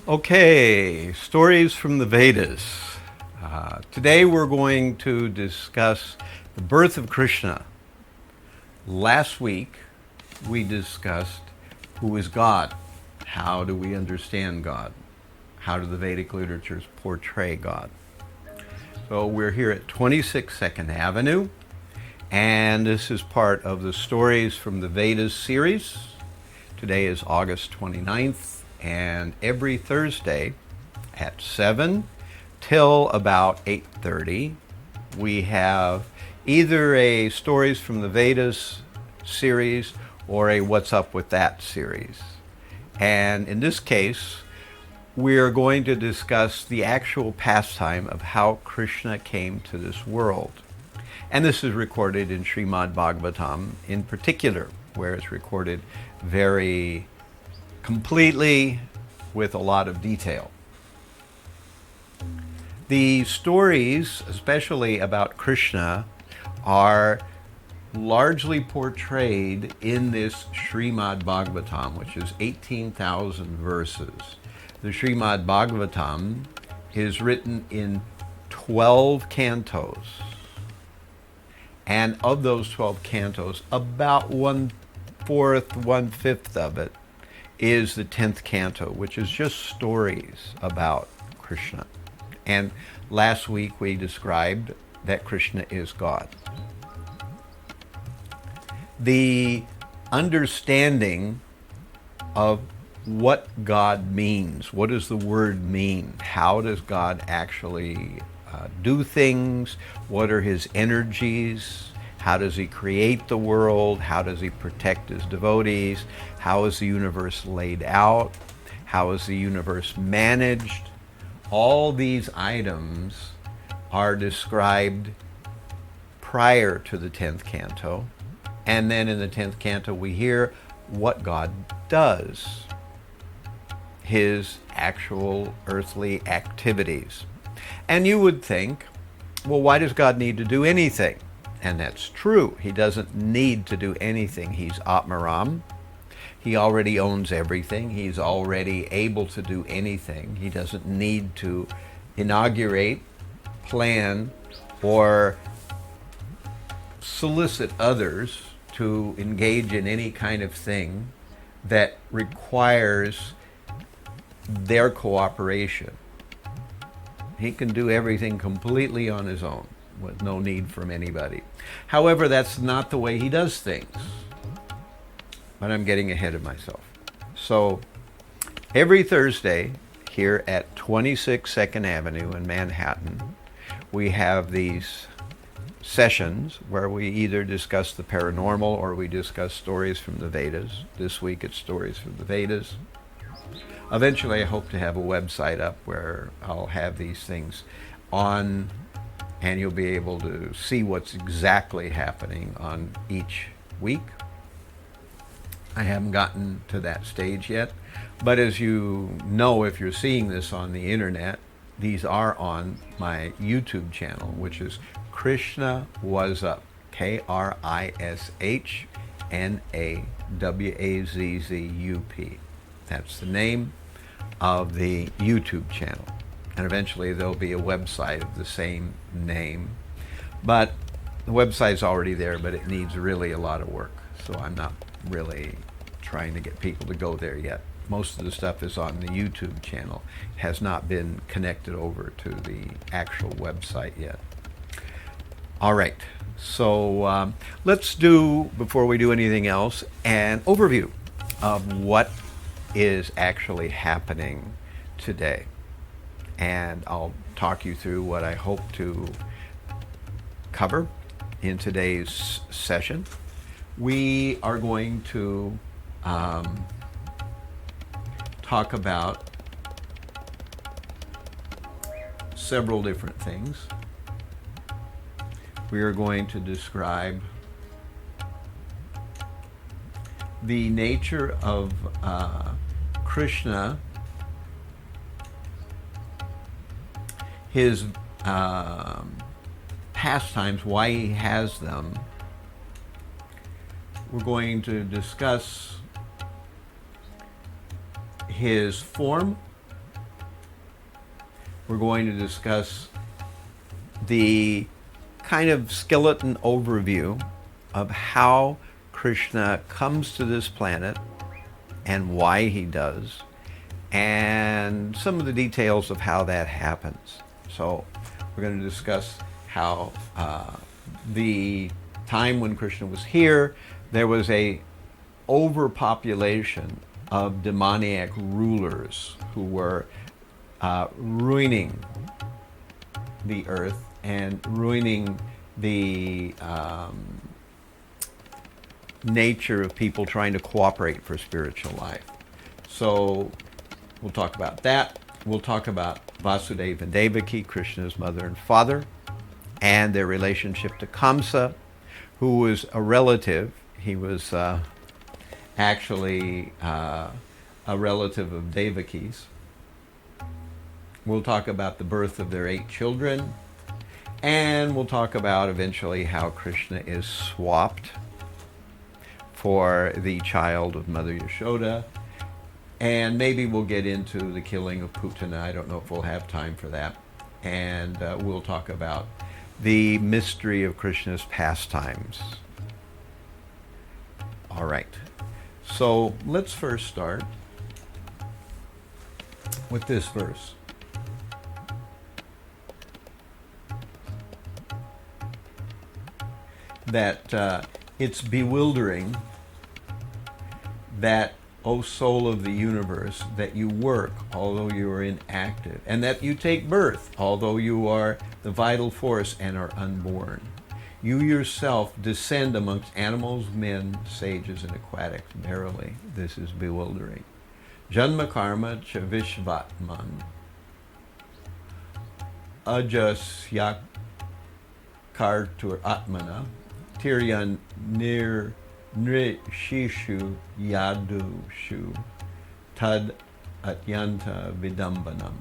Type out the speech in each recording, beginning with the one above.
Okay, stories from the Vedas. Today we're going to discuss the birth of Krishna. Last week we discussed who is God. How do we understand God? How do the Vedic literatures portray God? So we're here at 26 Second Avenue, and this is part of the Stories from the Vedas series. Today is August 29th, and every Thursday at 7 till about 8:30, we have either a Stories from the Vedas series or a What's Up with That series. And in this case, we are going to discuss the actual pastime of how Krishna came to this world. And this is recorded in Srimad Bhagavatam in particular, where it's recorded very completely with a lot of detail. The stories, especially about Krishna, are largely portrayed in this Srimad Bhagavatam, which is 18,000 verses. The Srimad Bhagavatam is written in 12 cantos. And of those 12 cantos, about 1/4, 1/5 of it is the 10th canto, which is just stories about Krishna. And last week we described that Krishna is God. The understanding of what God means, what does the word mean? How does God actually do things? What are his energies? How does he create the world? How does he protect his devotees? How is the universe laid out? How is the universe managed? All these items are described prior to the 10th canto. And then in the 10th canto, we hear what God does, his actual earthly activities. And you would think, well, why does God need to do anything? And that's true. He doesn't need to do anything. He's Atmaram. He already owns everything. He's already able to do anything. He doesn't need to inaugurate, plan, or solicit others to engage in any kind of thing that requires their cooperation. He can do everything completely on his own with no need from anybody. However, that's not the way he does things. But I'm getting ahead of myself. So every Thursday here at 26 Second Avenue in Manhattan, we have these sessions where we either discuss the paranormal or we discuss stories from the Vedas. This week it's stories from the Vedas. Eventually I hope to have a website up where I'll have these things on, and you'll be able to see what's exactly happening on each week. I haven't gotten to that stage yet, but as you know, if you're seeing this on the internet, these are on my YouTube channel, which is Krishna Was Up, KrishnAWAZZUP. That's the name of the YouTube channel. And eventually there'll be a website of the same name. But the website's already there, but it needs really a lot of work. So I'm not really trying to get people to go there yet. Most of the stuff is on the YouTube channel. It has not been connected over to the actual website yet. All right, so let's do, before we do anything else, an overview of what is actually happening today. And I'll talk you through what I hope to cover in today's session. We are going to talk about several different things. We are going to describe the nature of Krishna, his pastimes, why he has them. We're going to discuss his form, we're going to discuss the kind of skeleton overview of how Krishna comes to this planet and why he does, and some of the details of how that happens. So we're going to discuss how the time when Krishna was here, there was a overpopulation of demoniac rulers who were ruining the earth and ruining the nature of people trying to cooperate for spiritual life. So we'll talk about that. We'll talk about Vasudeva and Devaki, Krishna's mother and father, and their relationship to Kamsa, who was a relative. He was actually a relative of Devaki's. We'll talk about the birth of their 8 children, and we'll talk about eventually how Krishna is swapped for the child of Mother Yashoda, and maybe we'll get into the killing of Putana. I don't know if we'll have time for that. And we'll talk about the mystery of Krishna's pastimes. All right. So let's first start with this verse. That it's bewildering that, O soul of the universe, that you work although you are inactive, and that you take birth although you are the vital force and are unborn. You yourself descend amongst animals, men, sages, and aquatics. Verily, this is bewildering. Janma karma cha vishvatman ajasyak kartur atmana tiryan nir nrishishu yadushu tad atyanta vidambanam.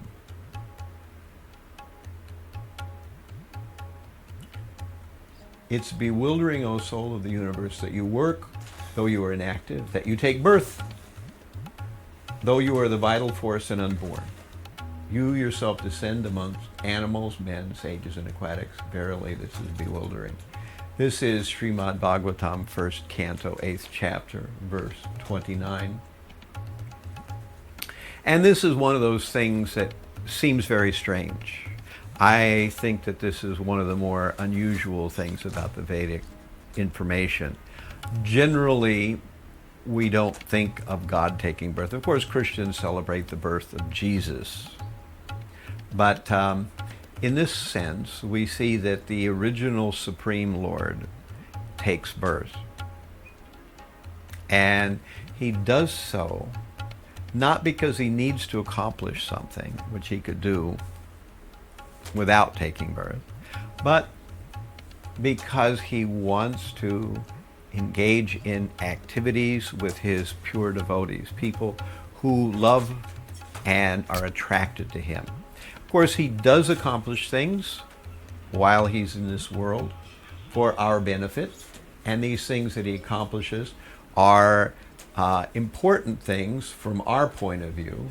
It's bewildering, O soul of the universe, that you work though you are inactive, that you take birth though you are the vital force and unborn. You yourself descend amongst animals, men, sages, and aquatics. Verily, this is bewildering. This is Srimad Bhagavatam, First Canto, 8th chapter, verse 29. And this is one of those things that seems very strange. I think that this is one of the more unusual things about the Vedic information. Generally, we don't think of God taking birth. Of course, Christians celebrate the birth of Jesus. But in this sense, we see that the original Supreme Lord takes birth. And he does so not because he needs to accomplish something, which he could do without taking birth, but because he wants to engage in activities with his pure devotees, people who love and are attracted to him. Of course, he does accomplish things while he's in this world for our benefit, and these things that he accomplishes are important things from our point of view,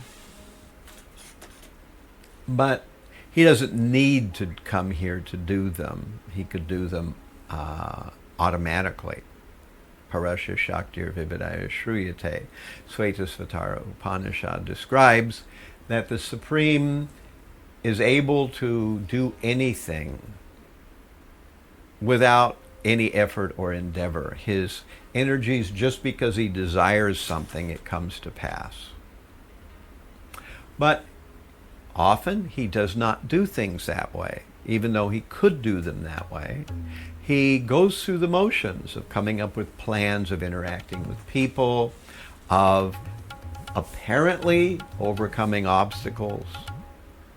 but he doesn't need to come here to do them. He could do them automatically. Parasya Shaktir Vividaya Shruyate. Svetadvipa Upanishad describes that the Supreme is able to do anything without any effort or endeavor. His energies, just because he desires something, it comes to pass. But often he does not do things that way, even though he could do them that way. He goes through the motions of coming up with plans, of interacting with people, of apparently overcoming obstacles,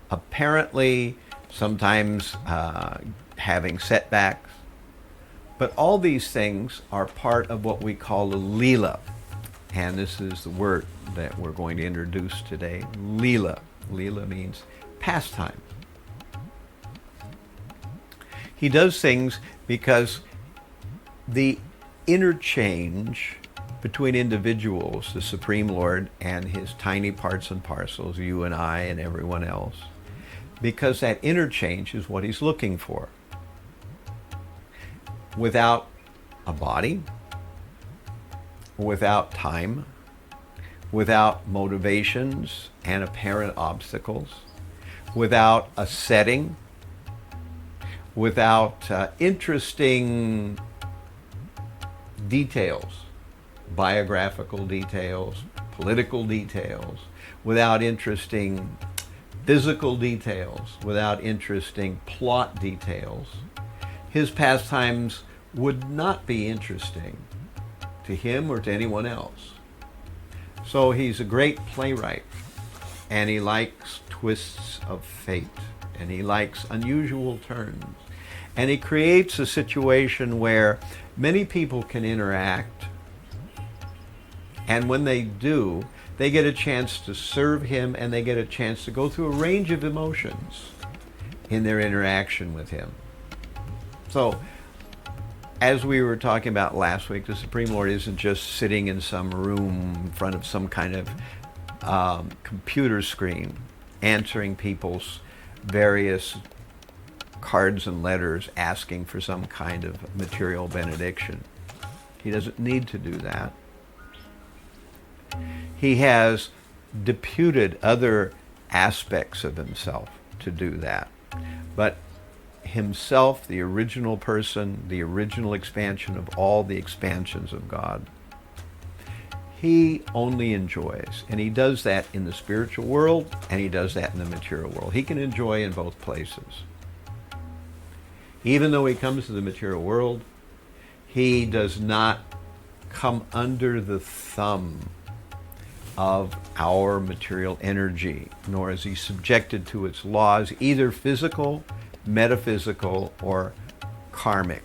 apparently sometimes having setbacks. But all these things are part of what we call the Lila. And this is the word that we're going to introduce today, Lila. Lila means pastime. He does things because the interchange between individuals, the Supreme Lord and his tiny parts and parcels, you and I and everyone else, because that interchange is what he's looking for. Without a body, without time, without motivations and apparent obstacles, without a setting, without interesting details, biographical details, political details, without interesting physical details, without interesting plot details, his pastimes would not be interesting to him or to anyone else. So he's a great playwright, and he likes twists of fate, and he likes unusual turns, and he creates a situation where many people can interact, and when they do, they get a chance to serve him, and they get a chance to go through a range of emotions in their interaction with him. So, as we were talking about last week, the Supreme Lord isn't just sitting in some room in front of some kind of computer screen answering people's various cards and letters asking for some kind of material benediction. He doesn't need to do that. He has deputed other aspects of himself to do that. But himself, the original person, the original expansion of all the expansions of God, he only enjoys. And he does that in the spiritual world, and he does that in the material world. He can enjoy in both places. Even though he comes to the material world, he does not come under the thumb of our material energy, nor is he subjected to its laws, either physical, metaphysical, or karmic.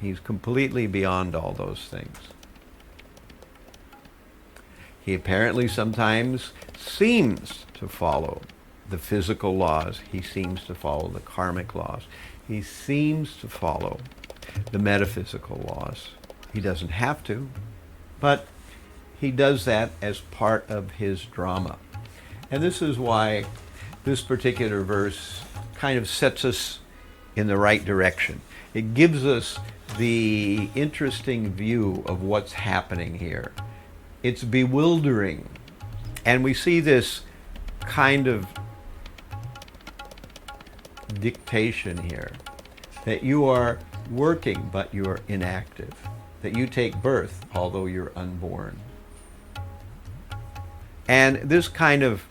He's completely beyond all those things. He apparently sometimes seems to follow the physical laws. He seems to follow the karmic laws. He seems to follow the metaphysical laws. He doesn't have to, but he does that as part of his drama. And this is why this particular verse kind of sets us in the right direction. It gives us the interesting view of what's happening here. It's bewildering. And we see this kind of dictation here, that you are working but you are inactive, that you take birth although you're unborn. And this kind of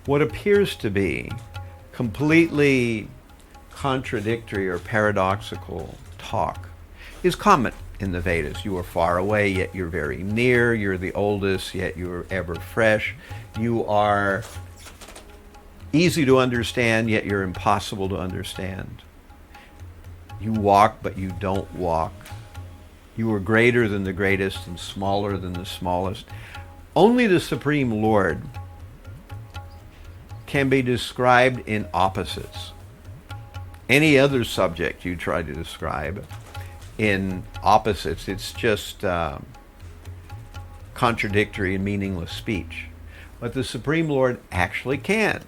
what appears to be completely contradictory or paradoxical talk is common in the Vedas. You are far away, yet you're very near. You're the oldest, yet you're ever fresh. You are easy to understand, yet you're impossible to understand. You walk, but you don't walk. You are greater than the greatest and smaller than the smallest. Only the Supreme Lord can be described in opposites. Any other subject you try to describe in opposites, it's just contradictory and meaningless speech. But the Supreme Lord actually can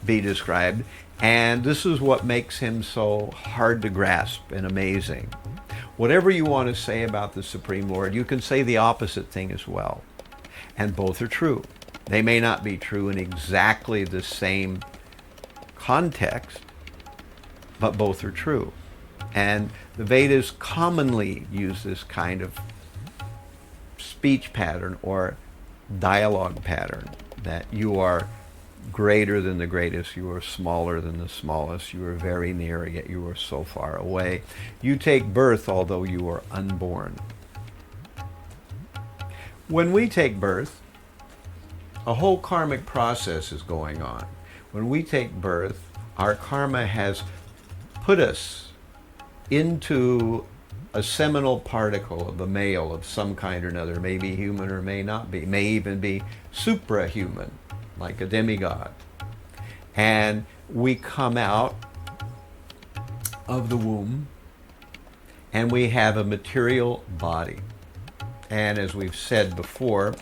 be described, and this is what makes him so hard to grasp and amazing. Whatever you want to say about the Supreme Lord, you can say the opposite thing as well. And both are true. They may not be true in exactly the same context, but both are true. And the Vedas commonly use this kind of speech pattern or dialogue pattern, that you are greater than the greatest, you are smaller than the smallest, you are very near, yet you are so far away. You take birth although you are unborn. When we take birth, a whole karmic process is going on. When we take birth, our karma has put us into a seminal particle of a male of some kind or another, may be human or may not be, may even be suprahuman, like a demigod. And we come out of the womb and we have a material body. And as we've said before,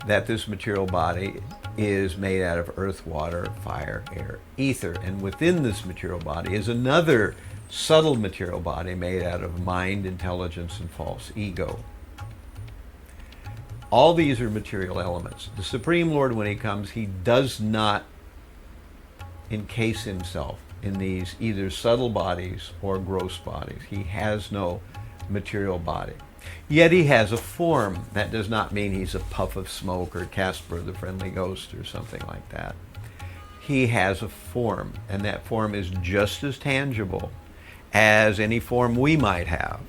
that this material body is made out of earth, water, fire, air, ether. And within this material body is another subtle material body made out of mind, intelligence, and false ego. All these are material elements. The Supreme Lord, when he comes, he does not encase himself in these either subtle bodies or gross bodies. He has no material body. Yet he has a form. That does not mean he's a puff of smoke or Casper the Friendly Ghost or something like that. He has a form, and that form is just as tangible as any form we might have.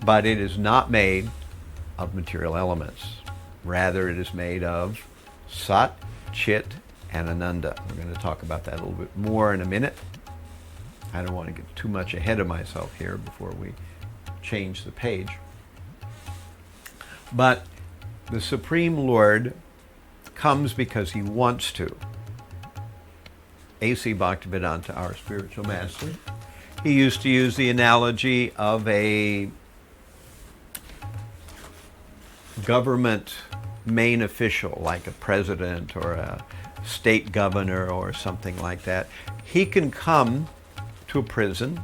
But it is not made of material elements. Rather, it is made of Sat, Chit, and Ananda. We're going to talk about that a little bit more in a minute. I don't want to get too much ahead of myself here before we change the page. But the Supreme Lord comes because he wants to. A.C. Bhaktivedanta, our spiritual master, he used to use the analogy of a government main official, like a president or a state governor or something like that. He can come to a prison,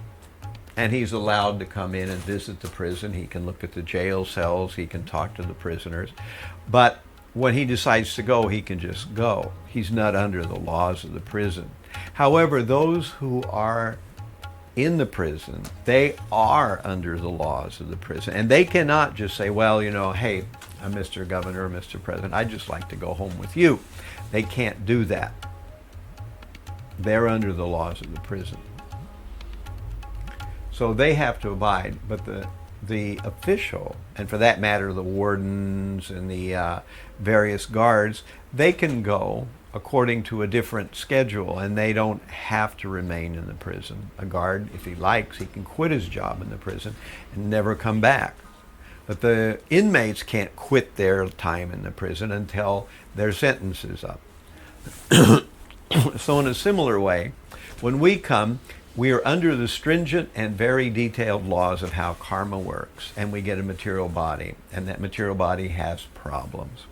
and he's allowed to come in and visit the prison. He can look at the jail cells. He can talk to the prisoners. But when he decides to go, he can just go. He's not under the laws of the prison. However, those who are in the prison, they are under the laws of the prison. And they cannot just say, well, hey, I'm Mr. Governor, Mr. President, I'd just like to go home with you. They can't do that. They're under the laws of the prison. So they have to abide, but the official, and for that matter the wardens and the various guards, they can go according to a different schedule, and they don't have to remain in the prison. A guard, if he likes, he can quit his job in the prison and never come back. But the inmates can't quit their time in the prison until their sentence is up. So in a similar way, when we come, we are under the stringent and very detailed laws of how karma works, and we get a material body, and that material body has problems.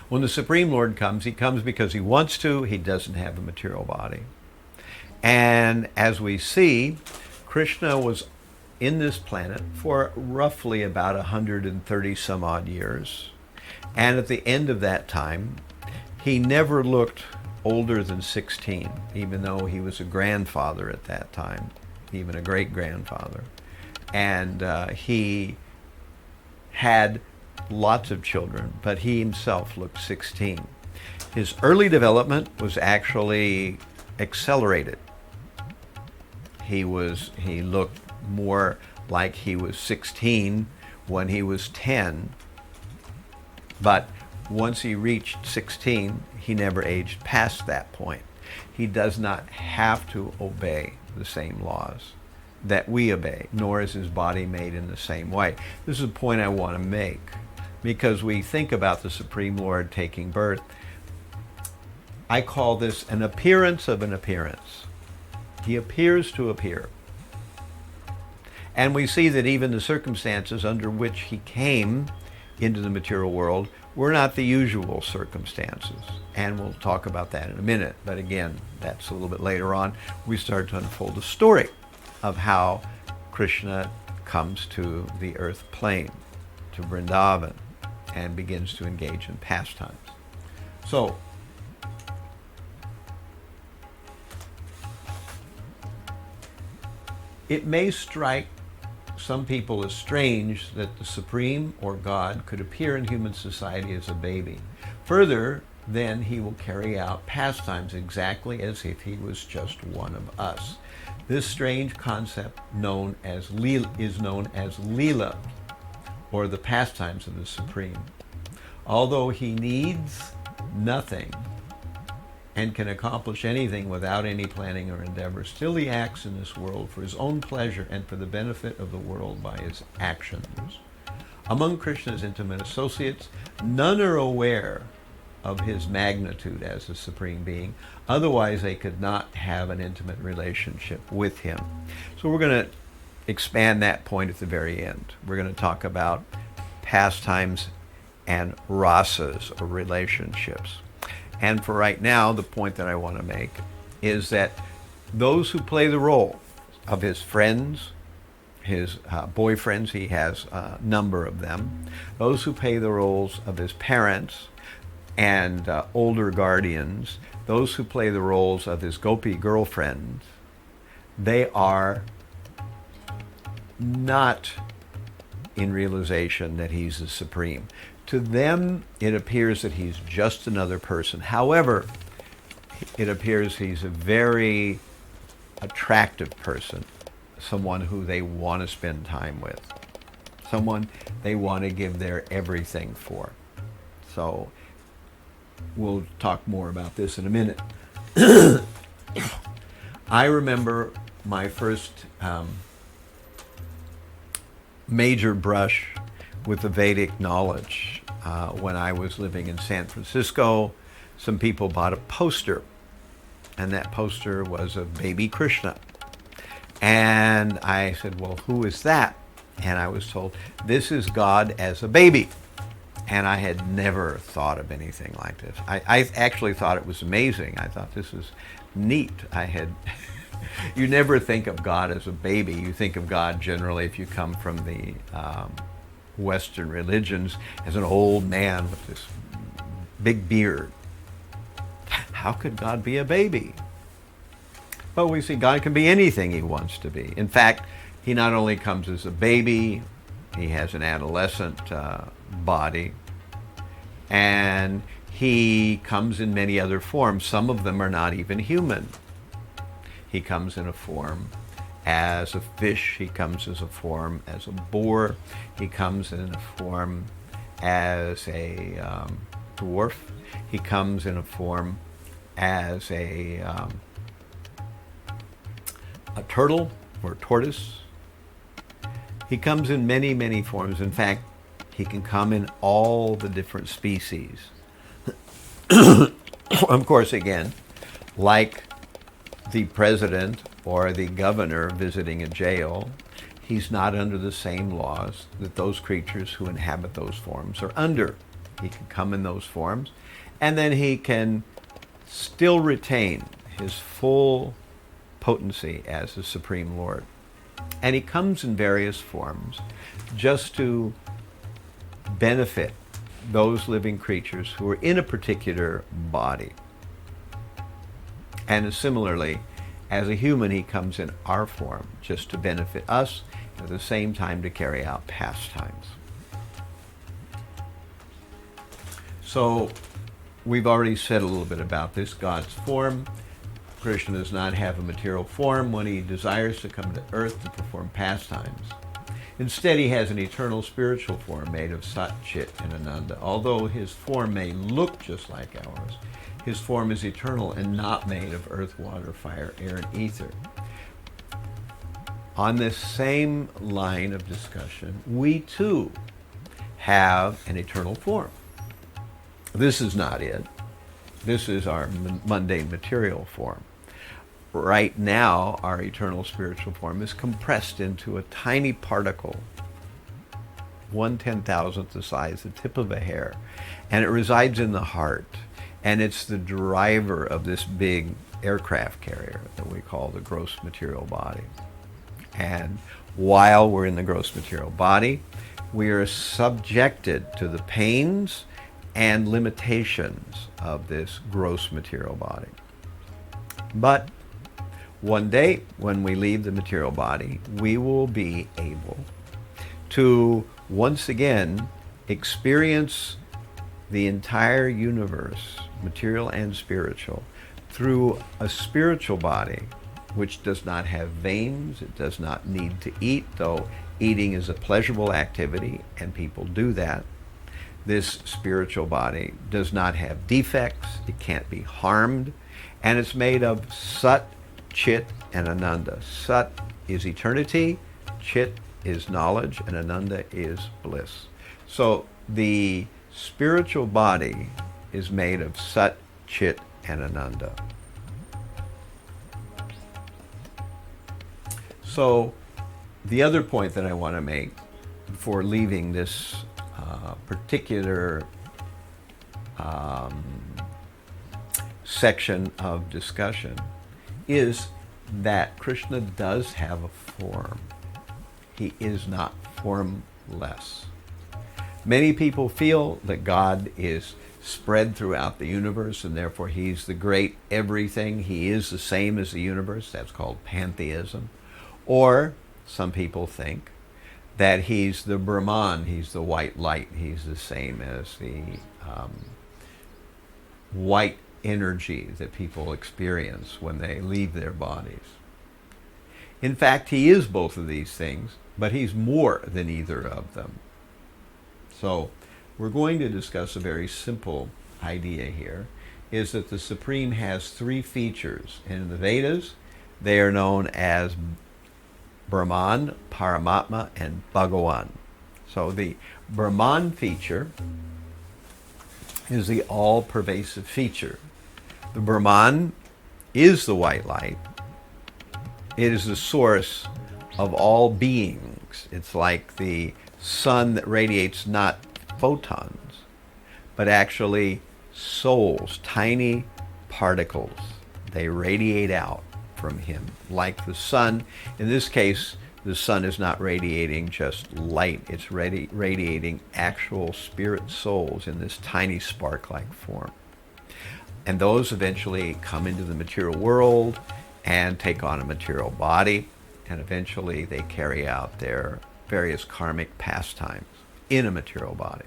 When the Supreme Lord comes, he comes because he wants to. He doesn't have a material body. And as we see, Krishna was in this planet for roughly about 130 some odd years. And at the end of that time, he never looked older than 16, even though he was a grandfather at that time, even a great-grandfather. And he had lots of children, but he himself looked 16. His early development was actually accelerated. He looked more like he was 16 when he was 10, but once he reached 16, he never aged past that point. He does not have to obey the same laws that we obey, nor is his body made in the same way. This is a point I want to make, because we think about the Supreme Lord taking birth. I call this an appearance of an appearance. He appears to appear. And we see that even the circumstances under which he came into the material world were not the usual circumstances. And we'll talk about that in a minute. But again, that's a little bit later on. We start to unfold the story of how Krishna comes to the earth plane, to Vrindavan, and begins to engage in pastimes. So, it may strike some people as strange that the Supreme or God could appear in human society as a baby. Further, then he will carry out pastimes exactly as if he was just one of us. This strange concept is known as Lila, or the pastimes of the Supreme. Although he needs nothing and can accomplish anything without any planning or endeavor, still he acts in this world for his own pleasure and for the benefit of the world by his actions. Among Krishna's intimate associates, none are aware of his magnitude as a supreme being. Otherwise, they could not have an intimate relationship with him. So we're going to expand that point at the very end. We're going to talk about pastimes and rasas, or relationships. And for right now, the point that I want to make is that those who play the role of his friends, his boyfriends, he has a number of them, those who play the roles of his parents and older guardians, those who play the roles of his gopi girlfriends, they are not in realization that he's the supreme. To them, it appears that he's just another person. However, it appears he's a very attractive person, someone who they want to spend time with, someone they want to give their everything for. So we'll talk more about this in a minute. I remember my first major brush with the Vedic knowledge when I was living in San Francisco. Some people bought a poster, and that poster was of baby Krishna. And I said, well, who is that? And I was told, this is God as a baby. And I had never thought of anything like this. I actually thought it was amazing. I thought this is neat. You never think of God as a baby. You think of God generally, if you come from the Western religions, as an old man with this big beard. How could God be a baby? But we see God can be anything he wants to be. In fact, he not only comes as a baby, he has an adolescent body, and he comes in many other forms. Some of them are not even human. He comes in a form as a fish, he comes as a form as a boar, he comes in a form as a dwarf, he comes in a form as a turtle or tortoise. He comes in many, many forms. In fact, he can come in all the different species. Of course, again, like the president or the governor visiting a jail, he's not under the same laws that those creatures who inhabit those forms are under. He can come in those forms, and then he can still retain his full potency as the Supreme Lord. And he comes in various forms just to benefit those living creatures who are in a particular body. And similarly, as a human, he comes in our form just to benefit us, and at the same time to carry out pastimes. So we've already said a little bit about this, God's form. Krishna does not have a material form when he desires to come to earth to perform pastimes. Instead, he has an eternal spiritual form made of Sat, Chit, and Ananda. Although his form may look just like ours, his form is eternal and not made of earth, water, fire, air, and ether. On this same line of discussion, we too have an eternal form. This is not it. This is our mundane material form. Right now, our eternal spiritual form is compressed into a tiny particle, 1/10,000th the size, the tip of a hair, and it resides in the heart. And it's the driver of this big aircraft carrier that we call the gross material body. And while we're in the gross material body, we are subjected to the pains and limitations of this gross material body. But one day, when we leave the material body, we will be able to once again experience the entire universe, material and spiritual, through a spiritual body which does not have veins. It does not need to eat, though eating is a pleasurable activity and people do that. This spiritual body does not have defects, it can't be harmed, and it's made of Sat, Chit, and Ananda. Sat is eternity, Chit is knowledge, and Ananda is bliss. So the spiritual body is made of Sat, Chit, and Ananda. So the other point that I want to make before leaving this particular section of discussion is that Krishna does have a form. He is not formless. Many people feel that God is spread throughout the universe and therefore he's the great everything. He is the same as the universe. That's called pantheism. Or some people think that he's the Brahman, he's the white light. He's the same as the white energy that people experience when they leave their bodies. In fact, he is both of these things, but he's more than either of them. So we're going to discuss a very simple idea here, is that the Supreme has three features. In the Vedas, they are known as Brahman, Paramatma, and Bhagavan. So the Brahman feature is the all-pervasive feature. The Brahman is the white light. It is the source of all beings. It's like the sun that radiates not photons, but actually souls, tiny particles. They radiate out from him. Like the sun, in this case, the sun is not radiating just light. It's radiating actual spirit souls in this tiny spark-like form. And those eventually come into the material world and take on a material body, and eventually they carry out their various karmic pastimes in a material body.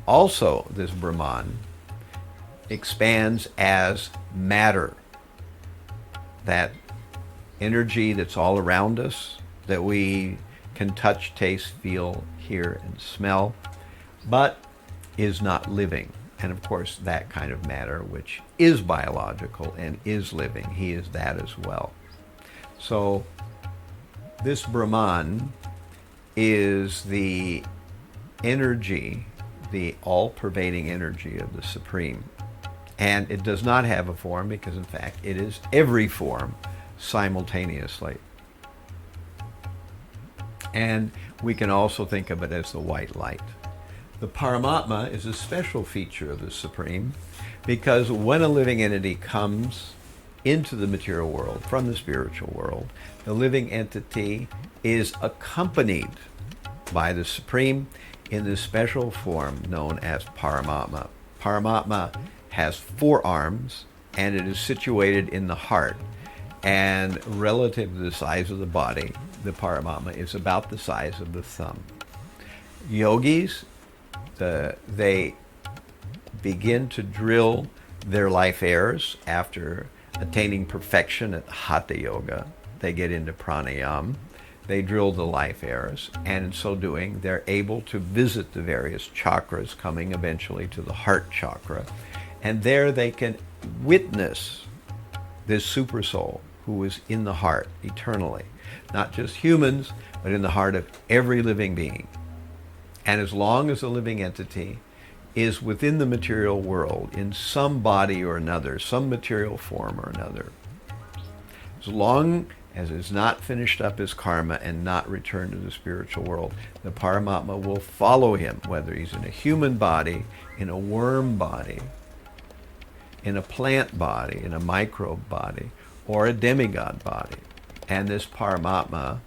Also, this Brahman expands as matter, that energy that's all around us, that we can touch, taste, feel, hear, and smell, but is not living. And of course, that kind of matter, which is biological and is living, he is that as well. So this Brahman is the energy, the all-pervading energy of the Supreme. And it does not have a form because, in fact, it is every form simultaneously. And we can also think of it as the white light. The Paramatma is a special feature of the Supreme because when a living entity comes into the material world from the spiritual world, the living entity is accompanied by the Supreme in this special form known as Paramatma. Paramatma has 4 arms and it is situated in the heart. And relative to the size of the body, the Paramatma is about the size of the thumb. Yogis, they begin to drill their life airs after attaining perfection at Hatha Yoga. They get into pranayama. They drill the life airs, and in so doing, they're able to visit the various chakras, coming eventually to the heart chakra. And there they can witness this super soul who is in the heart eternally. Not just humans, but in the heart of every living being. And as long as a living entity is within the material world in some body or another, some material form or another, as long as it's not finished up his karma and not returned to the spiritual world, the Paramatma will follow him, whether he's in a human body, in a worm body, in a plant body, in a microbe body, or a demigod body. And this Paramatma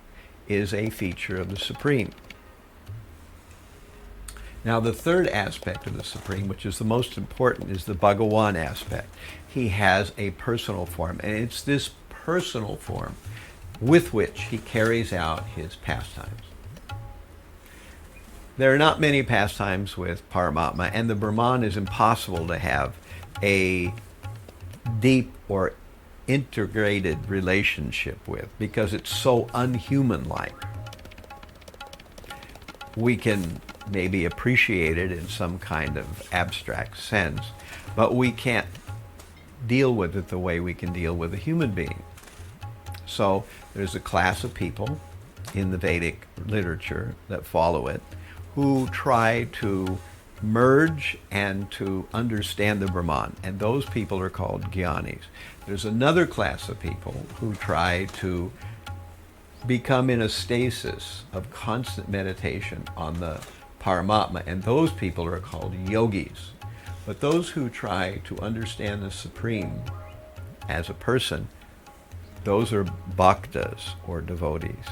is a feature of the Supreme. Now, the third aspect of the Supreme, which is the most important, is the Bhagavan aspect. He has a personal form, and it's this personal form with which he carries out his pastimes. There are not many pastimes with Paramatma, and the Brahman is impossible to have a deep or integrated relationship with because it's so unhuman-like. We can maybe appreciate it in some kind of abstract sense, but we can't deal with it the way we can deal with a human being. So there's a class of people in the Vedic literature that follow it who try to merge and to understand the Brahman, and those people are called Jnanis. There's another class of people who try to become in a stasis of constant meditation on the Paramatma, and those people are called yogis. But those who try to understand the Supreme as a person, those are bhaktas, or devotees.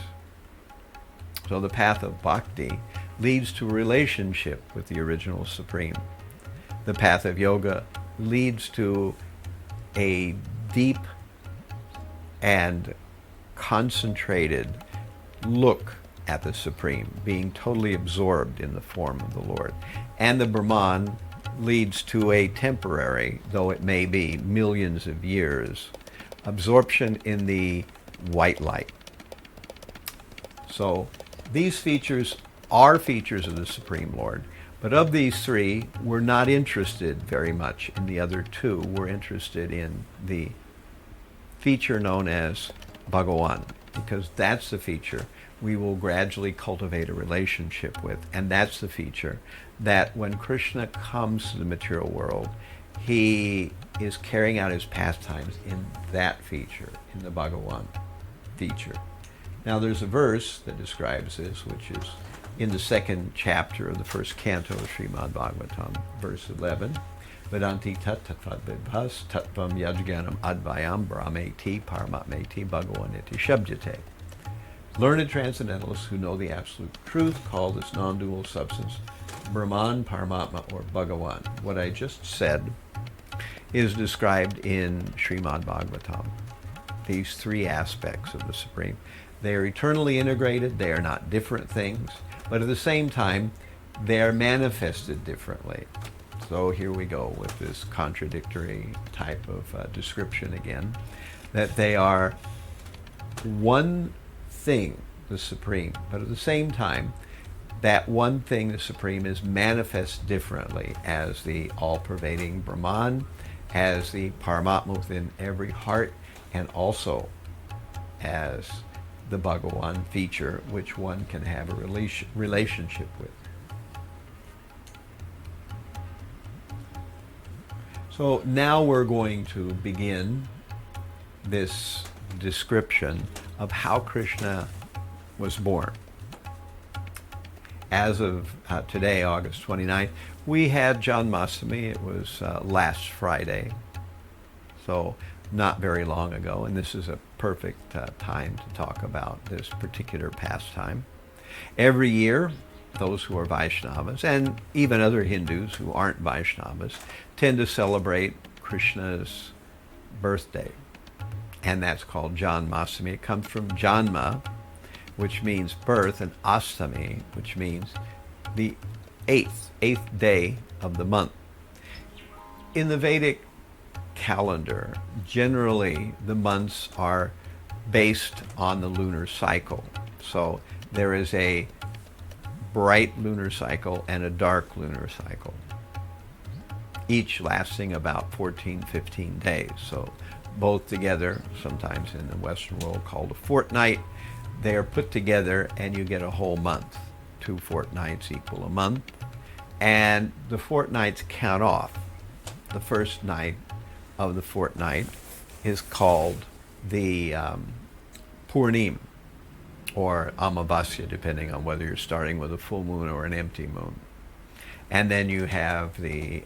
So the path of bhakti leads to a relationship with the original Supreme. The path of yoga leads to a deep and concentrated look at the Supreme, being totally absorbed in the form of the Lord. And the Brahman leads to a temporary, though it may be millions of years, absorption in the white light. So these features are features of the Supreme Lord. But of these three, we're not interested very much in the other two. We're interested in the feature known as Bhagawan, because that's the feature we will gradually cultivate a relationship with. And that's the feature that when Krishna comes to the material world, he is carrying out his pastimes in that feature, in the Bhagawan feature. Now there's a verse that describes this, which is in the second chapter of the first canto of Srimad Bhagavatam, verse 11. Vedanti tat tatvad vidbhas tattvam yajganam advayam brahmeti paramatmeti bhagavaniti shabdyate. Learned transcendentalists who know the absolute truth call this non-dual substance Brahman, Paramatma, or Bhagawan. What I just said is described in Srimad Bhagavatam. These three aspects of the Supreme. They are eternally integrated. They are not different things. But at the same time, they are manifested differently. So here we go with this contradictory type of description again, that they are one thing, the Supreme, but at the same time, that one thing, the Supreme, is manifest differently as the all-pervading Brahman, as the Paramatma within every heart, and also as the Bhagawan feature, which one can have a relationship with. So now we're going to begin this description of how Krishna was born. As of today, August 29th, we had Janmastami. It was last Friday, so not very long ago, and this is a perfect time to talk about this particular pastime. Every year, those who are Vaishnavas, and even other Hindus who aren't Vaishnavas, tend to celebrate Krishna's birthday, and that's called Janmastami. It comes from Janma, which means birth, and Astami, which means the eighth day of the month. In the Vedic calendar, generally the months are based on the lunar cycle. So there is a bright lunar cycle and a dark lunar cycle, each lasting about 14-15 days. So both together, sometimes in the Western world called a fortnight, they are put together and you get a whole month. 2 fortnights equal a month. And the fortnights count off. The first night of the fortnight is called the Purnim, or Amavasya, depending on whether you're starting with a full moon or an empty moon. And then you have the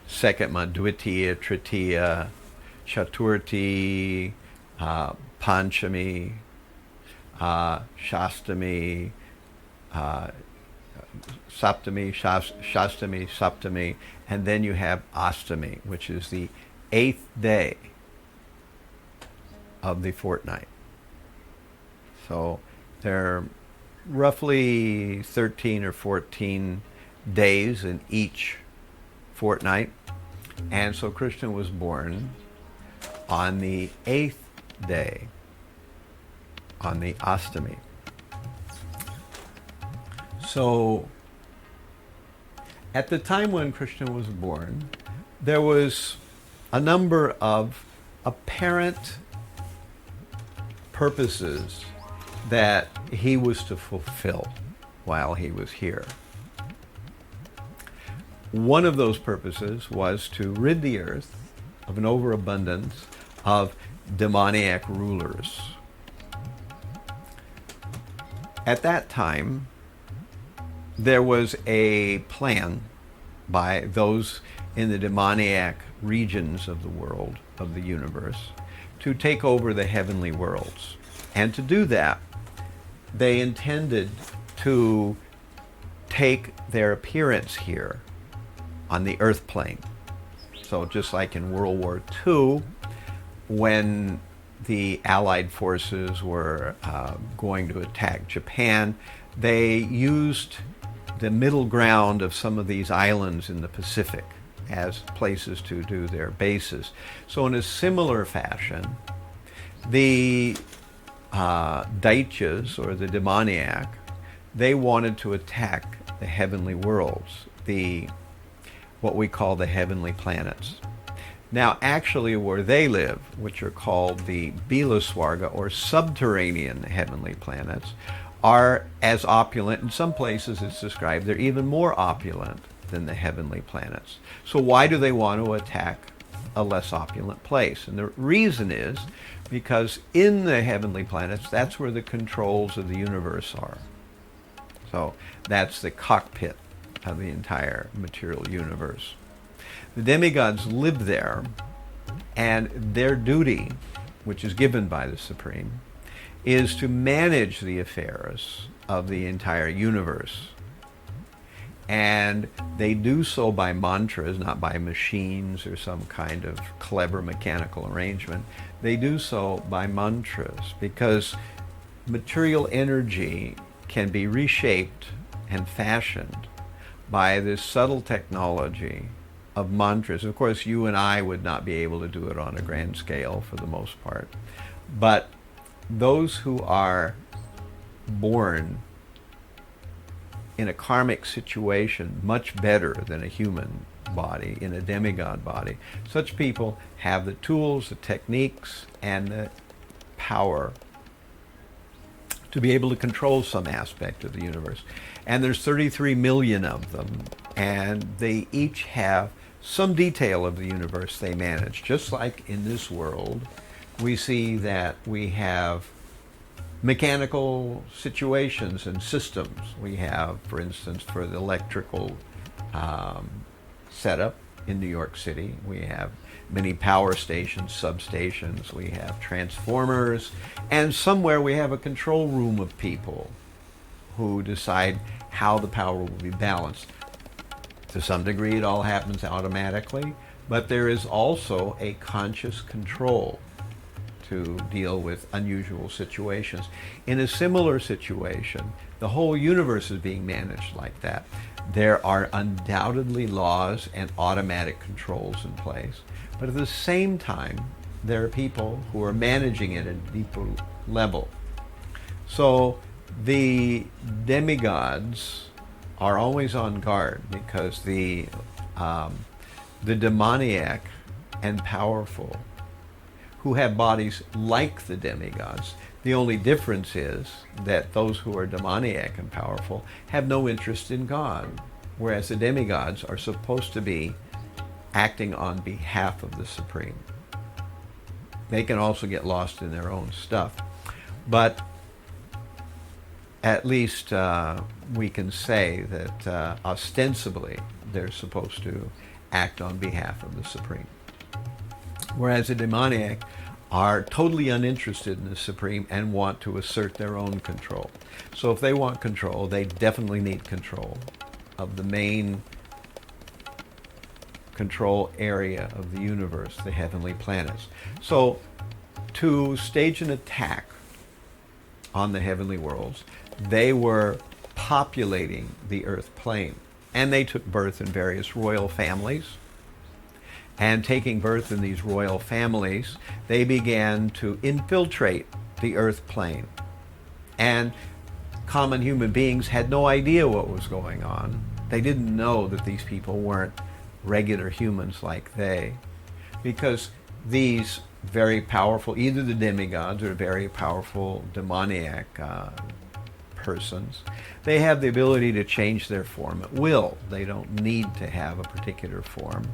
second month, Dvitiya, Tritiya, Chaturthi, Panchami, Shastami, Saptami, Shastami, Saptami, and then you have Astami, which is the 8th day of the fortnight. So there are roughly 13 or 14 days in each fortnight. And so Krishna was born on the 8th day, on the Astami. So at the time when Krishna was born, there was a number of apparent purposes that he was to fulfill while he was here. One of those purposes was to rid the earth of an overabundance of demoniac rulers. At that time, there was a plan by those in the demoniac regions of the world, of the universe, to take over the heavenly worlds. And to do that, they intended to take their appearance here on the earth plane. So just like in World War II, when the Allied forces were going to attack Japan, they used the middle ground of some of these islands in the Pacific as places to do their bases. So in a similar fashion, the Daityas, or the demoniac, they wanted to attack the heavenly worlds, what we call the heavenly planets. Now, actually, where they live, which are called the Bilaswarga, or subterranean heavenly planets, are as opulent. In some places it's described they're even more opulent than the heavenly planets. So why do they want to attack a less opulent place? And the reason is because in the heavenly planets, that's where the controls of the universe are. So that's the cockpit of the entire material universe. The demigods live there, and their duty, which is given by the Supreme, is to manage the affairs of the entire universe. And they do so by mantras, not by machines or some kind of clever mechanical arrangement. They do so by mantras, because material energy can be reshaped and fashioned by this subtle technology of mantras. Of course, you and I would not be able to do it on a grand scale for the most part. But those who are born in a karmic situation much better than a human body, in a demigod body, such people have the tools, the techniques, and the power to be able to control some aspect of the universe. And there's 33 million of them, and they each have some detail of the universe they manage. Just like in this world, we see that we have mechanical situations and systems. We have, for instance, for the electrical setup in New York City, we have many power stations, substations, we have transformers, and somewhere we have a control room of people who decide how the power will be balanced. To some degree, it all happens automatically, but there is also a conscious control to deal with unusual situations. In a similar situation, the whole universe is being managed like that. There are undoubtedly laws and automatic controls in place, but at the same time, there are people who are managing it at a deeper level. So the demigods are always on guard, because the demoniac and powerful, who have bodies like the demigods. The only difference is that those who are demoniac and powerful have no interest in God, whereas the demigods are supposed to be acting on behalf of the Supreme. They can also get lost in their own stuff, but at least we can say that ostensibly they're supposed to act on behalf of the Supreme. Whereas the demoniac are totally uninterested in the Supreme and want to assert their own control. So if they want control, they definitely need control of the main control area of the universe, the heavenly planets. So to stage an attack on the heavenly worlds, they were populating the earth plane. And they took birth in various royal families. And taking birth in these royal families, they began to infiltrate the earth plane. And common human beings had no idea what was going on. They didn't know that these people weren't regular humans like they, because these very powerful, either the demigods or very powerful demoniac persons, they have the ability to change their form at will. They don't need to have a particular form.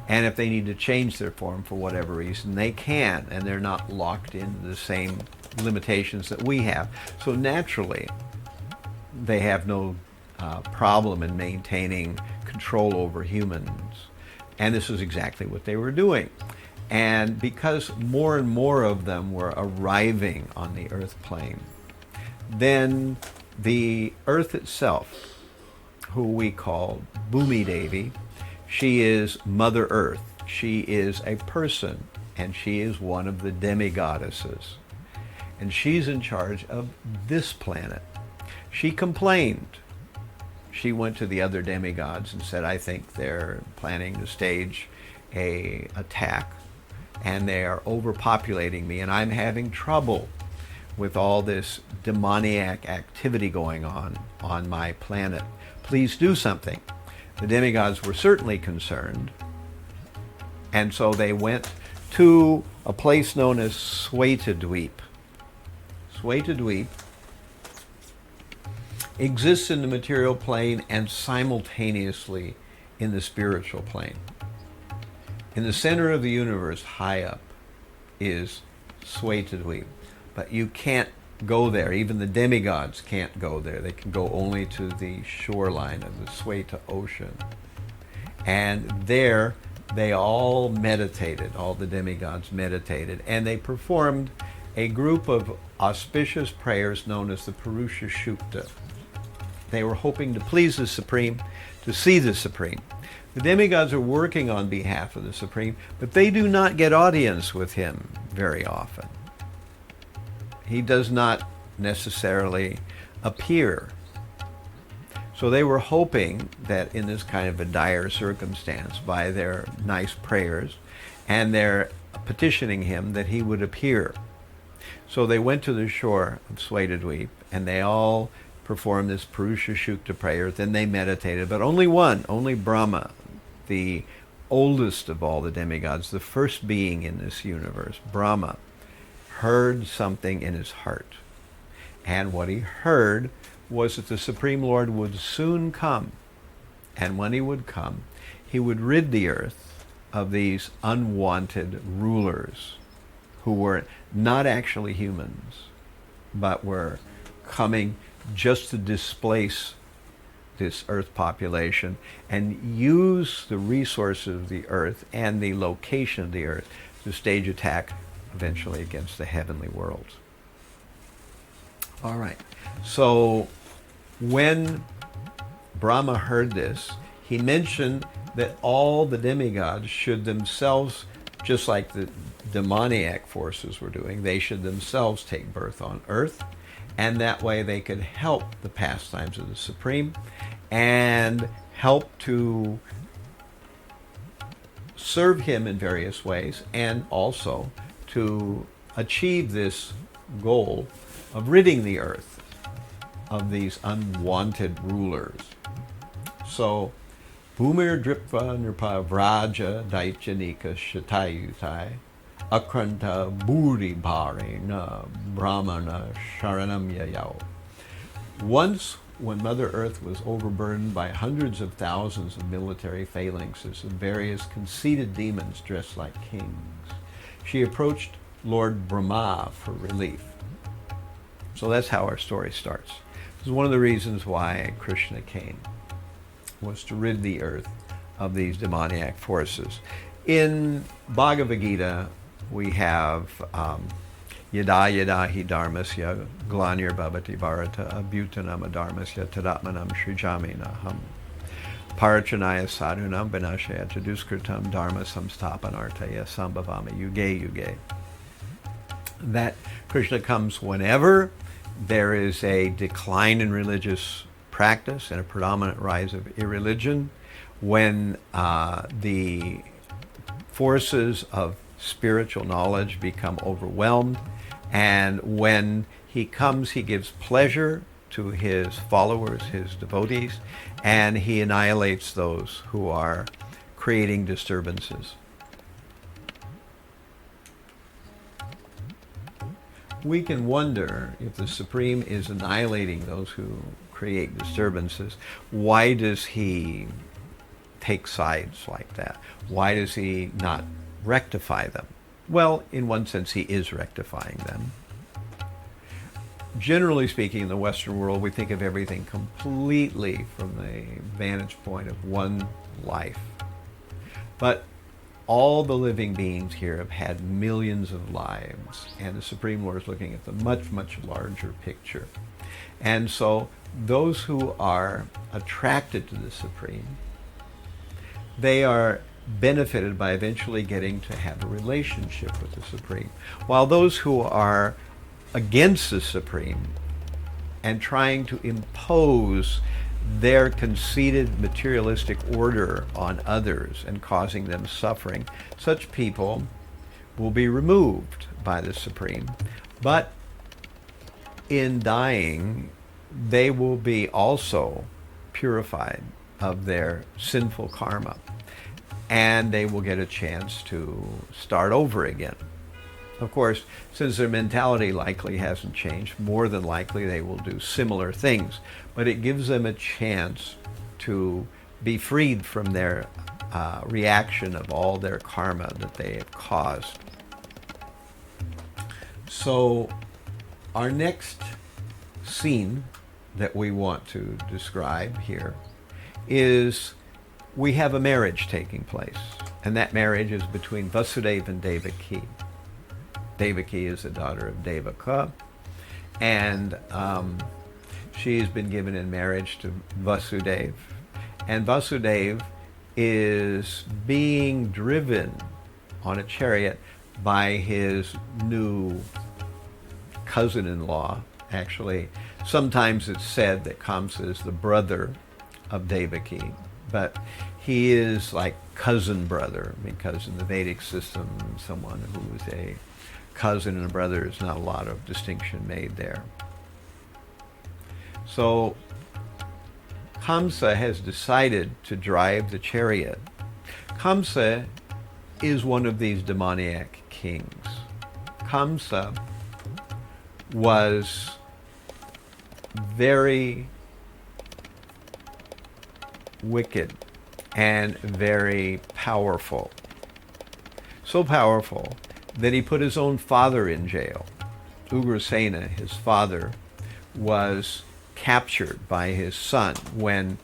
And if they need to change their form for whatever reason, they can, and they're not locked into the same limitations that we have. So naturally, they have no problem in maintaining control over humans. And this is exactly what they were doing. And because more and more of them were arriving on the earth plane, then the earth itself, who we call Bhumi Devi, she is Mother Earth. She is a person, and she is one of the demigoddesses. And she's in charge of this planet. She complained. She went to the other demigods and said, I think they're planning to stage an attack, and they are overpopulating me, and I'm having trouble with all this demoniac activity going on my planet. Please do something. The demigods were certainly concerned, and so they went to a place known as Svetadvipa. Svetadvipa exists in the material plane and simultaneously in the spiritual plane. In the center of the universe, high up, is Svetadvipa. But you can't go there. Even the demigods can't go there. They can go only to the shoreline of the Sweta Ocean. And there they all meditated, all the demigods meditated, and they performed a group of auspicious prayers known as the Purusha Shukta. They were hoping to please the Supreme, to see the Supreme. The demigods are working on behalf of the Supreme, but they do not get audience with him very often. He does not necessarily appear. So they were hoping that in this kind of a dire circumstance, by their nice prayers and their petitioning him, that he would appear. So they went to the shore of Svetadvipa, and they all performed this Purusha Shukta prayer. Then they meditated, but only one, only Brahma, the oldest of all the demigods, the first being in this universe, Brahma, heard something in his heart. And what he heard was that the Supreme Lord would soon come. And when he would come, he would rid the earth of these unwanted rulers who were not actually humans, but were coming just to displace this earth population and use the resources of the earth and the location of the earth to stage attack eventually against the heavenly worlds. All right. So when Brahma heard this, he mentioned that all the demigods should themselves, just like the demoniac forces were doing, they should themselves take birth on earth, and that way they could help the pastimes of the Supreme and help to serve him in various ways, and also to achieve this goal of ridding the earth of these unwanted rulers. So, Bhumir Dripva Nirpa Vraja Daichanika Shatayutai Akranta Bhuri Bhare Na Brahmana Sharanam Yayao. Once, when Mother Earth was overburdened by hundreds of thousands of military phalanxes of various conceited demons dressed like kings, she approached Lord Brahma for relief. So that's how our story starts. This is one of the reasons why Krishna came, was to rid the earth of these demoniac forces. In Bhagavad Gita, we have Yada yada hi dharmasya glanir bhavati bharata abhutanam adharmasya tadatmanam srijami parachanaya sadhunam vinashaya chaduskritam dharma samstapanartaya sambhavami yuge yuge. That Krishna comes whenever there is a decline in religious practice and a predominant rise of irreligion, when the forces of spiritual knowledge become overwhelmed, and when he comes, he gives pleasure to his followers, his devotees, and he annihilates those who are creating disturbances. We can wonder, if the Supreme is annihilating those who create disturbances, why does he take sides like that? Why does he not rectify them? Well, in one sense, he is rectifying them. generally speaking, in the Western world, we think of everything completely from the vantage point of one life. But all the living beings here have had millions of lives, and the Supreme Lord is looking at the much, much larger picture. And so those who are attracted to the Supreme, they are benefited by eventually getting to have a relationship with the Supreme. While those who are against the Supreme and trying to impose their conceited materialistic order on others and causing them suffering, such people will be removed by the Supreme. But in dying, they will be also purified of their sinful karma, and they will get a chance to start over again. Of course, since their mentality likely hasn't changed, more than likely they will do similar things, but it gives them a chance to be freed from their reaction of all their karma that they have caused. So our next scene that we want to describe here is we have a marriage taking place, and that marriage is between Vasudeva and Devaki. Devaki is the daughter of Devaka, and she has been given in marriage to Vasudeva. And Vasudeva is being driven on a chariot by his new cousin-in-law. Actually, sometimes it's said that Kamsa is the brother of Devaki, but he is like cousin brother, because in the Vedic system, someone who is a cousin and a brother, there's not a lot of distinction made there. So Kamsa has decided to drive the chariot. Kamsa is one of these demoniac kings. Kamsa was very wicked and very powerful. So powerful that he put his own father in jail. Ugrasena, his father, was captured by his son when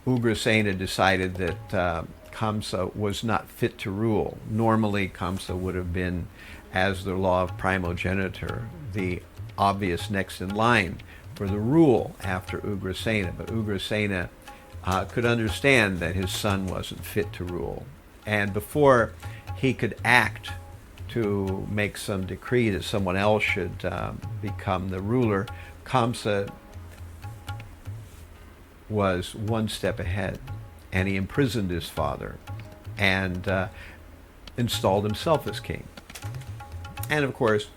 Ugrasena decided that Kamsa was not fit to rule. Normally, Kamsa would have been, as the law of primogeniture, the obvious next in line for the rule after Ugrasena. But Ugrasena could understand that his son wasn't fit to rule. And before he could act to make some decree that someone else should become the ruler, Kamsa was one step ahead, and he imprisoned his father and installed himself as king. And of course,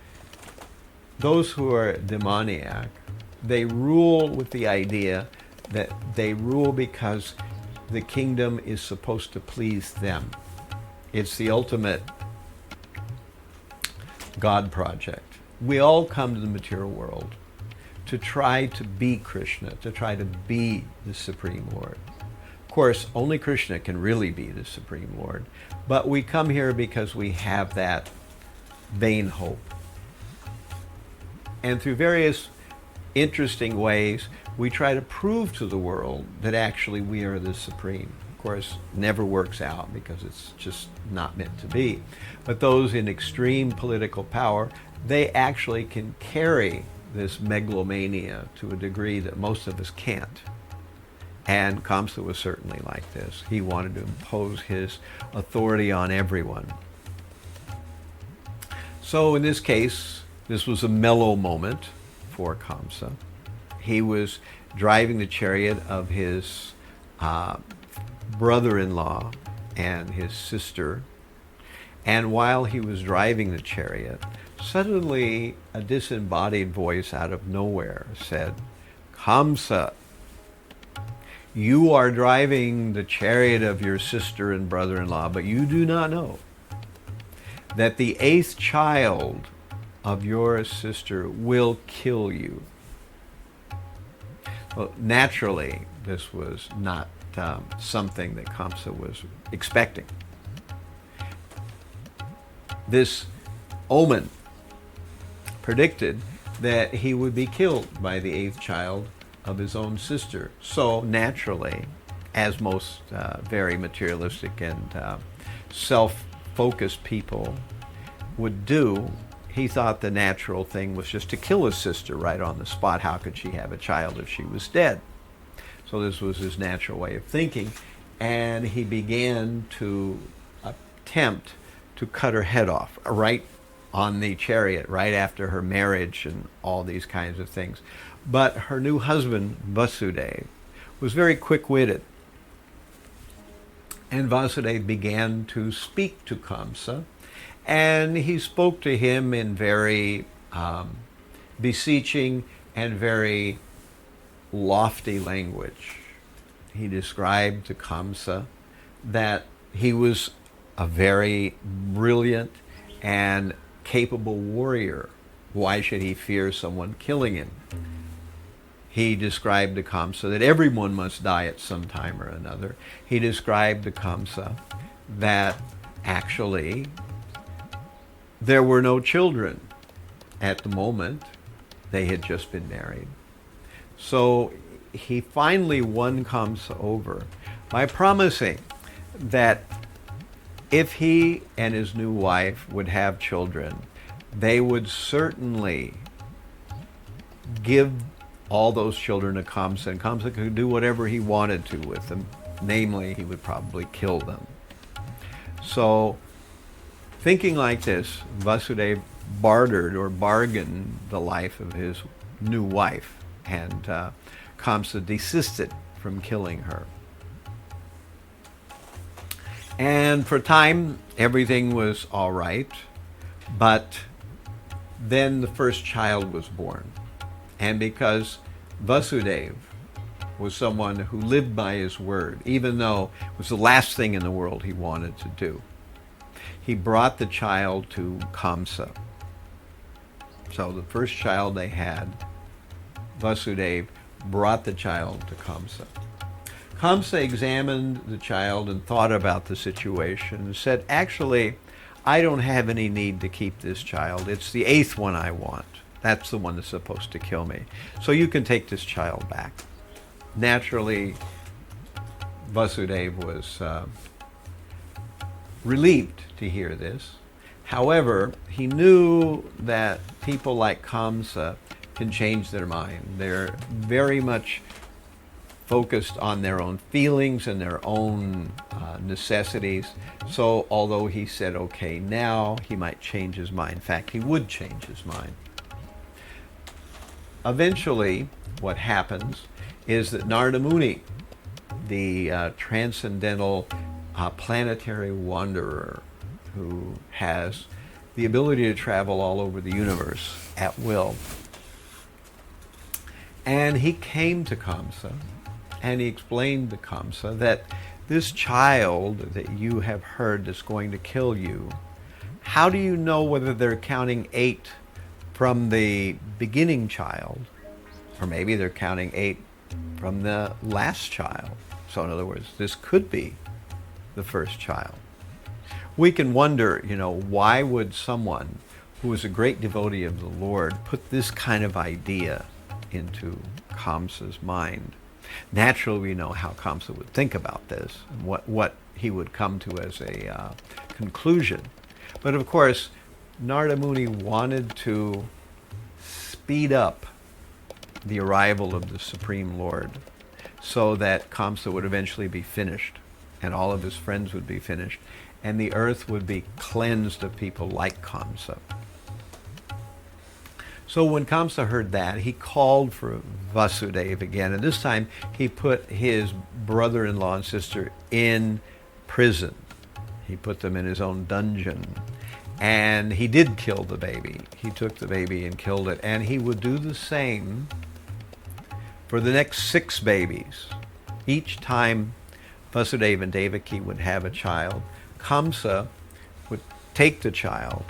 those who are demoniac, they rule with the idea that they rule because the kingdom is supposed to please them. It's the ultimate God project. We all come to the material world to try to be Krishna, to try to be the Supreme Lord. Of course, only Krishna can really be the Supreme Lord, but we come here because we have that vain hope. And through various interesting ways, we try to prove to the world that actually we are the Supreme. Of course, never works out because it's just not meant to be. But those in extreme political power, they actually can carry this megalomania to a degree that most of us can't. And Kamsa was certainly like this. He wanted to impose his authority on everyone. So in this case, this was a mellow moment for Kamsa. He was driving the chariot of his brother-in-law and his sister. And while he was driving the chariot, suddenly a disembodied voice out of nowhere said, "Kamsa, you are driving the chariot of your sister and brother-in-law, but you do not know that the 8th child of your sister will kill you." Well, naturally, this was not something that Kamsa was expecting. This omen predicted that he would be killed by the eighth child of his own sister. So naturally, as most very materialistic and self-focused people would do, he thought the natural thing was just to kill his sister right on the spot. How could she have a child if she was dead? So this was his natural way of thinking, and he began to attempt to cut her head off right on the chariot, right after her marriage and all these kinds of things. But her new husband, Vasudeva, was very quick-witted. And Vasudeva began to speak to Kamsa, and he spoke to him in very beseeching and very lofty language. He described to Kamsa that he was a very brilliant and capable warrior. Why should he fear someone killing him? He described to Kamsa that everyone must die at some time or another. He described to Kamsa that actually there were no children at the moment. They had just been married. So he finally won Kamsa over by promising that if he and his new wife would have children, they would certainly give all those children to Kamsa, and Kamsa could do whatever he wanted to with them. Namely, he would probably kill them. So, thinking like this, Vasudeva bartered or bargained the life of his new wife, and Kamsa desisted from killing her. And for a time, everything was all right, but then the first child was born. And because Vasudeva was someone who lived by his word, even though it was the last thing in the world he wanted to do, he brought the child to Kamsa. So the first child they had, Vasudeva brought the child to Kamsa. Kamsa examined the child and thought about the situation and said, actually, I don't have any need to keep this child. It's the eighth one I want. That's the one that's supposed to kill me. So you can take this child back. Naturally, Vasudeva was relieved to hear this. However, he knew that people like Kamsa can change their mind. They're very much focused on their own feelings and their own necessities. So although he said, okay, now, he might change his mind. In fact, he would change his mind. Eventually, what happens is that Narada Muni, the transcendental planetary wanderer who has the ability to travel all over the universe at will, and he came to Kamsa, and he explained to Kamsa that this child that you have heard that's going to kill you, how do you know whether they're counting 8 from the beginning child, or maybe they're counting 8 from the last child? So in other words, this could be the first child. We can wonder, why would someone who is a great devotee of the Lord put this kind of idea into Kamsa's mind? Naturally, we know how Kamsa would think about this, and what he would come to as a conclusion. But of course, Narada Muni wanted to speed up the arrival of the Supreme Lord so that Kamsa would eventually be finished, and all of his friends would be finished, and the earth would be cleansed of people like Kamsa. So when Kamsa heard that, he called for Vasudeva again, and this time he put his brother-in-law and sister in prison. He put them in his own dungeon, and he did kill the baby. He took the baby and killed it, and he would do the same for the next 6 babies. Each time Vasudeva and Devaki would have a child, Kamsa would take the child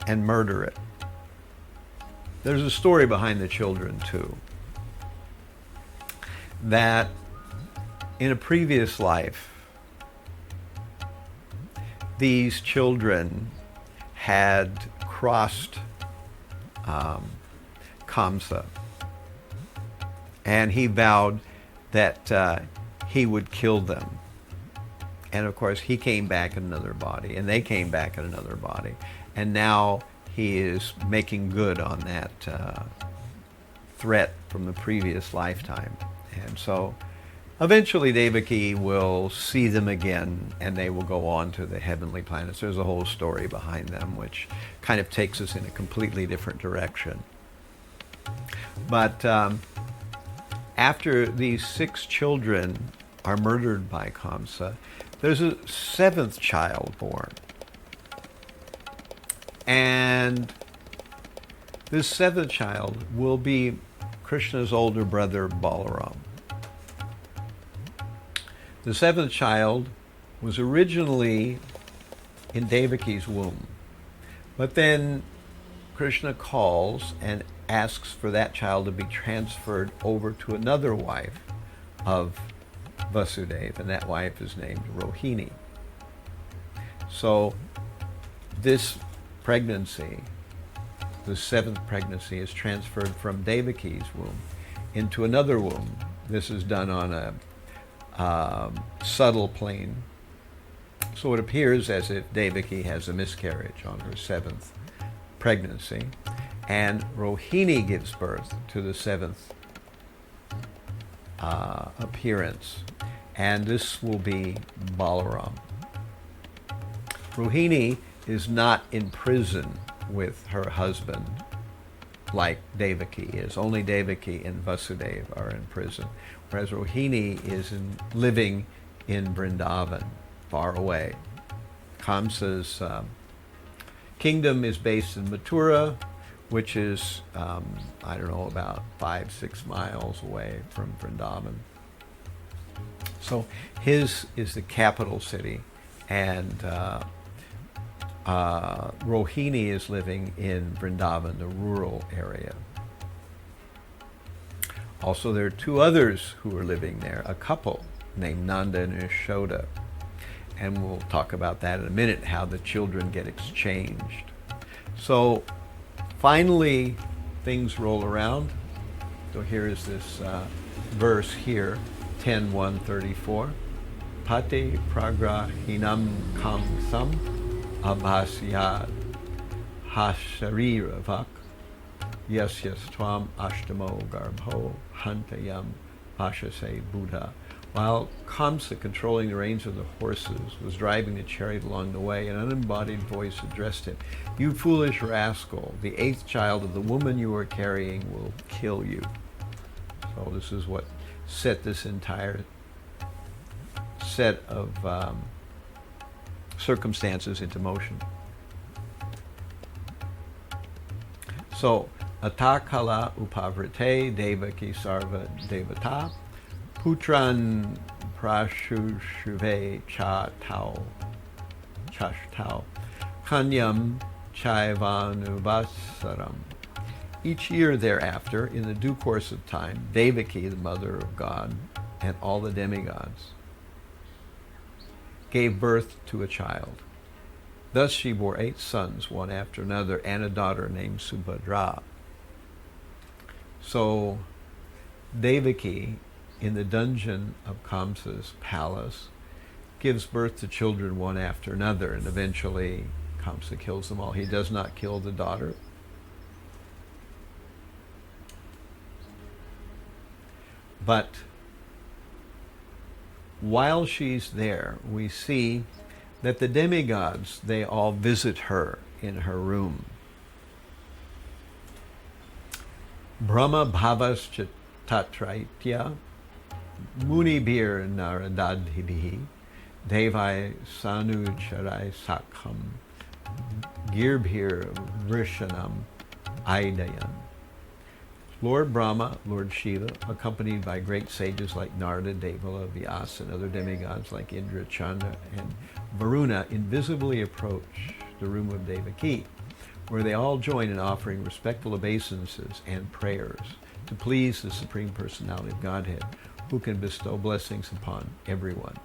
and murder it. There's a story behind the children, too, that in a previous life, these children had crossed Kamsa. And he vowed that he would kill them. And of course, he came back in another body, and they came back in another body. And now he is making good on that threat from the previous lifetime. And so eventually Devaki will see them again, and they will go on to the heavenly planets. There's a whole story behind them which kind of takes us in a completely different direction. But after these 6 children are murdered by Kamsa, there's a 7th child born. And this 7th child will be Krishna's older brother, Balaram. The 7th child was originally in Devaki's womb. But then Krishna calls and asks for that child to be transferred over to another wife of Vasudeva, and that wife is named Rohini. So this pregnancy, the 7th pregnancy, is transferred from Devaki's womb into another womb. This is done on a subtle plane. So it appears as if Devaki has a miscarriage on her 7th pregnancy, and Rohini gives birth to the 7th appearance, and this will be Balaram. Rohini is not in prison with her husband like Devaki is. Only Devaki and Vasudeva are in prison, whereas Rohini is living in Vrindavan, far away. Kamsa's kingdom is based in Mathura, which is, I don't know, about 5-6 miles away from Vrindavan. So his is the capital city, and Rohini is living in Vrindavan, the rural area. Also, there are 2 others who are living there, a couple named Nanda and Yashoda. And we'll talk about that in a minute, how the children get exchanged. So finally, things roll around. So here is this verse here, 10:134. Pate pragrahinam kamsam abhasyad hasharirvak yasyas tvam ashtamo garbho hantayam bhashase buddha. While Kamsa, controlling the reins of the horses, was driving the chariot along the way, an unembodied voice addressed him. "You foolish rascal, the 8th child of the woman you are carrying will kill you." So this is what set this entire set of circumstances into motion. So, atakala upavrite devaki sarva devata putran prashushuve cha tau kanyam chaivanuvasaram. Each year thereafter, in the due course of time, Devaki, the mother of God, and all the demigods, gave birth to a child. Thus she bore 8 sons, one after another, and a daughter named Subhadra. So Devaki, in the dungeon of Kamsa's palace, gives birth to children one after another, and eventually Kamsa kills them all. He does not kill the daughter. But while she's there, we see that the demigods, they all visit her in her room. Brahma bhavas tatraitya munibir naradadhibihi devai sanucharai sakham girbhir vrishanam aidayan. Lord Brahma, Lord Shiva, accompanied by great sages like Narada, Devala, Vyasa, and other demigods like Indra, Chandra, and Varuna, invisibly approach the room of Devaki, where they all join in offering respectful obeisances and prayers to please the Supreme Personality of Godhead, who can bestow blessings upon everyone.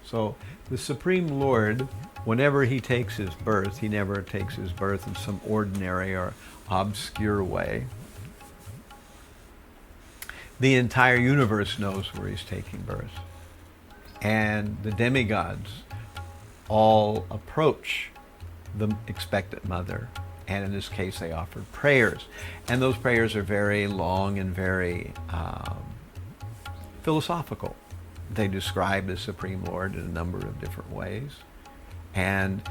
So the Supreme Lord, whenever he takes his birth, he never takes his birth in some ordinary or obscure way. the entire universe knows where he's taking birth. And the demigods all approach the expectant mother. And in this case, they offered prayers. And those prayers are very long and very philosophical. They describe the Supreme Lord in a number of different ways. And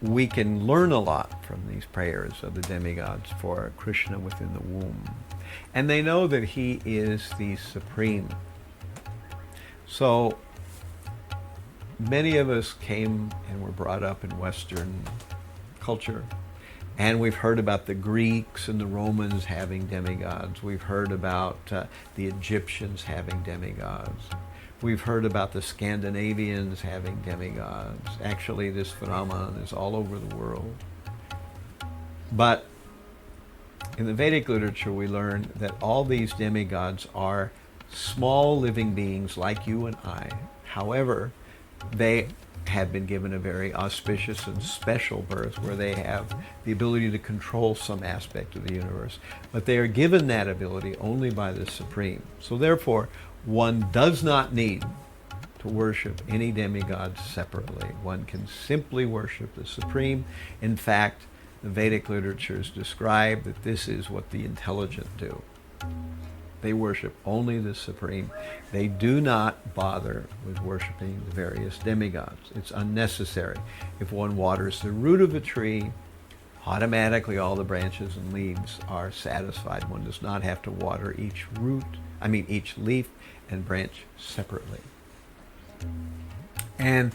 we can learn a lot from these prayers of the demigods for Krishna within the womb. And they know that he is the Supreme. So many of us came and were brought up in Western culture. And we've heard about the Greeks and the Romans having demigods. We've heard about the Egyptians having demigods. We've heard about the Scandinavians having demigods. Actually, this phenomenon is all over the world. But in the Vedic literature, we learn that all these demigods are small living beings like you and I. However, they have been given a very auspicious and special birth where they have the ability to control some aspect of the universe. But they are given that ability only by the Supreme. So therefore, one does not need to worship any demigod separately. One can simply worship the Supreme. In fact, the Vedic literatures describe that this is what the intelligent do. They worship only the Supreme. They do not bother with worshiping the various demigods. It's unnecessary. If one waters the root of a tree, automatically all the branches and leaves are satisfied. One does not have to water each leaf and branch separately. And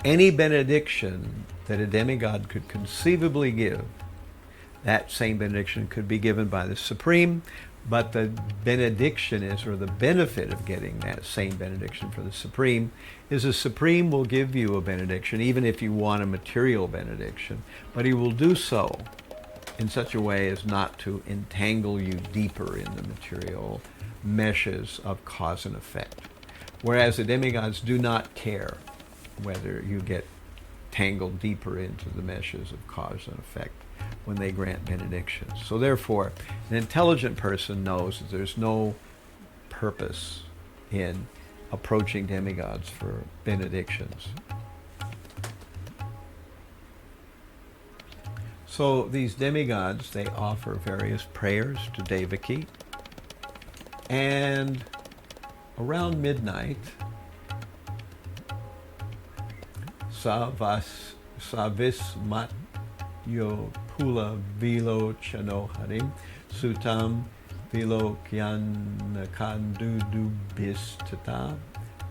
any benediction that a demigod could conceivably give, that same benediction could be given by the Supreme. But the benediction is, or the benefit of getting that same benediction for the Supreme, is the Supreme will give you a benediction, even if you want a material benediction, but he will do so in such a way as not to entangle you deeper in the material meshes of cause and effect. Whereas the demigods do not care whether you get tangled deeper into the meshes of cause and effect when they grant benedictions. So therefore, an intelligent person knows that there's no purpose in approaching demigods for benedictions. So these demigods, they offer various prayers to Devaki. And around midnight, Savismat Yo Pula Vilo Chano Harim Sutam Vilo Kyannakandu Bistata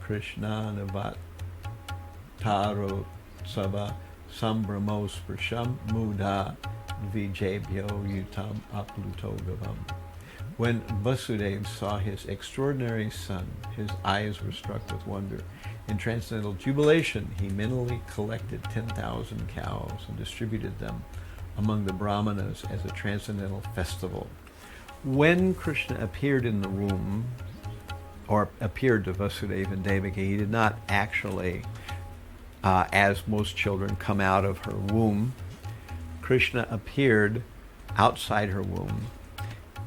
Krishna Navat Taro Sava Sambramos Prasham Muda Vijabhyo Yutam Aplutogavam. When Vasudeva saw his extraordinary son, his eyes were struck with wonder. In transcendental jubilation, he mentally collected 10,000 cows and distributed them among the Brahmanas as a transcendental festival. When Krishna appeared in the womb, or appeared to Vasudeva and Devaki, he did not actually, as most children, come out of her womb. Krishna appeared outside her womb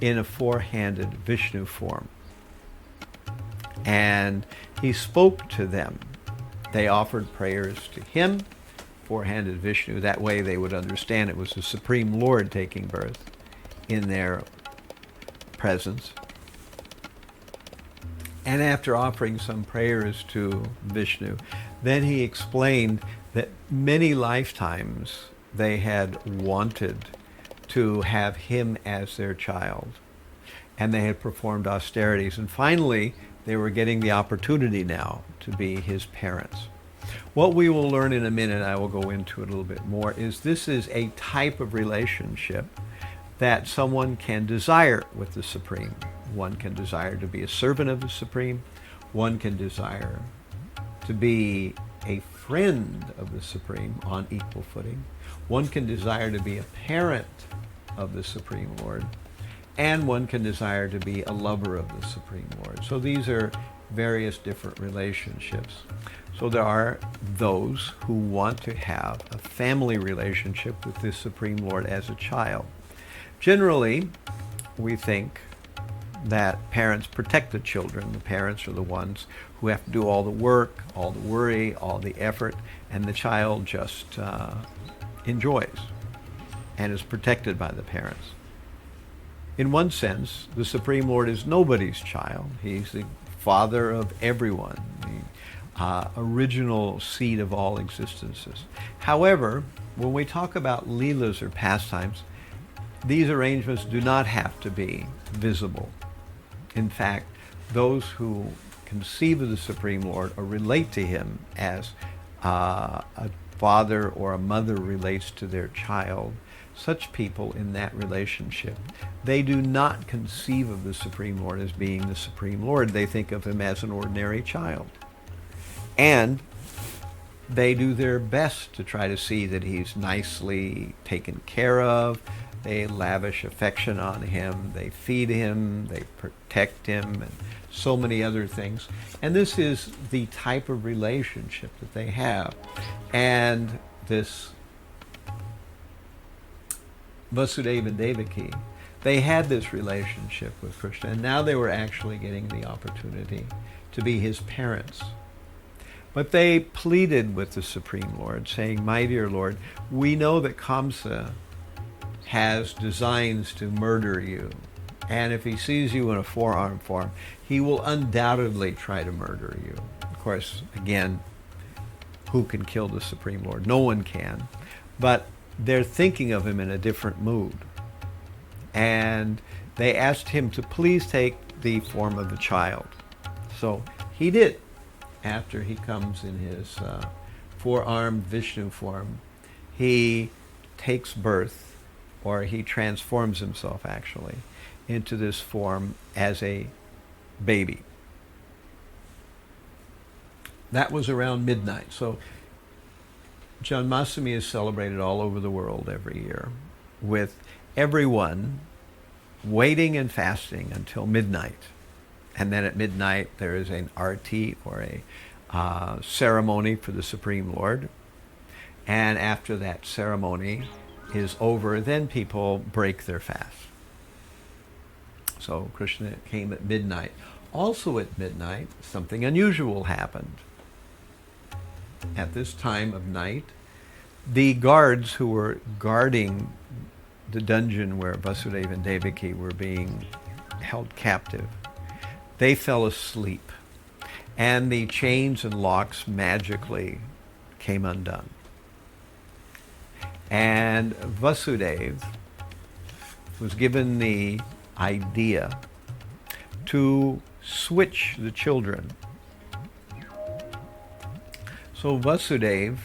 in a four-handed Vishnu form. And he spoke to them. They offered prayers to him, four-handed Vishnu. That way they would understand it was the Supreme Lord taking birth in their presence. And after offering some prayers to Vishnu, then he explained that many lifetimes they had wanted to have him as their child. And they had performed austerities. And finally, they were getting the opportunity now to be his parents. What we will learn in a minute, I will go into it a little bit more, is this is a type of relationship that someone can desire with the Supreme. One can desire to be a servant of the Supreme. One can desire to be a friend of the Supreme on equal footing. One can desire to be a parent of the Supreme Lord. And one can desire to be a lover of the Supreme Lord. So these are various different relationships. So there are those who want to have a family relationship with the Supreme Lord as a child. Generally, we think that parents protect the children. The parents are the ones who have to do all the work, all the worry, all the effort, and the child just enjoys and is protected by the parents. In one sense, the Supreme Lord is nobody's child. He's the father of everyone, the original seed of all existences. However, when we talk about Leelas or pastimes, these arrangements do not have to be visible. In fact, those who conceive of the Supreme Lord or relate to him as a father or a mother relates to their child, such people in that relationship, they do not conceive of the Supreme Lord as being the Supreme Lord. They think of him as an ordinary child. And they do their best to try to see that he's nicely taken care of. They lavish affection on him. They feed him. They protect him, and so many other things. And this is the type of relationship that they have. And this Vasudeva and Devaki, they had this relationship with Krishna, and now they were actually getting the opportunity to be his parents. But they pleaded with the Supreme Lord, saying, "My dear Lord, we know that Kamsa has designs to murder you, and if he sees you in a four-armed form, he will undoubtedly try to murder you." Of course, again, who can kill the Supreme Lord? No one can. But they're thinking of him in a different mood. And they asked him to please take the form of a child. So he did. After he comes in his four-armed Vishnu form, he takes birth, or he transforms himself actually, into this form as a baby. That was around midnight. So Janmastami is celebrated all over the world every year, with everyone waiting and fasting until midnight. And then at midnight there is an arti, or a ceremony for the Supreme Lord. And after that ceremony is over, then people break their fast. So Krishna came at midnight. Also at midnight, something unusual happened. At this time of night, the guards who were guarding the dungeon where Vasudeva and Devaki were being held captive, they fell asleep, and the chains and locks magically came undone. And Vasudeva was given the idea to switch the children. So Vasudeva,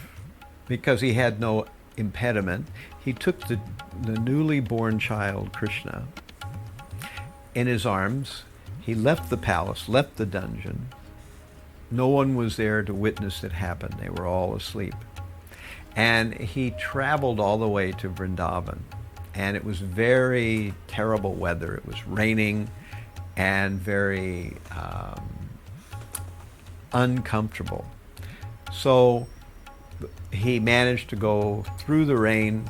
because he had no impediment, he took the newly born child, Krishna, in his arms. He left the palace, left the dungeon. No one was there to witness it happen. They were all asleep. And he traveled all the way to Vrindavan. And it was very terrible weather. It was raining and very uncomfortable. So he managed to go through the rain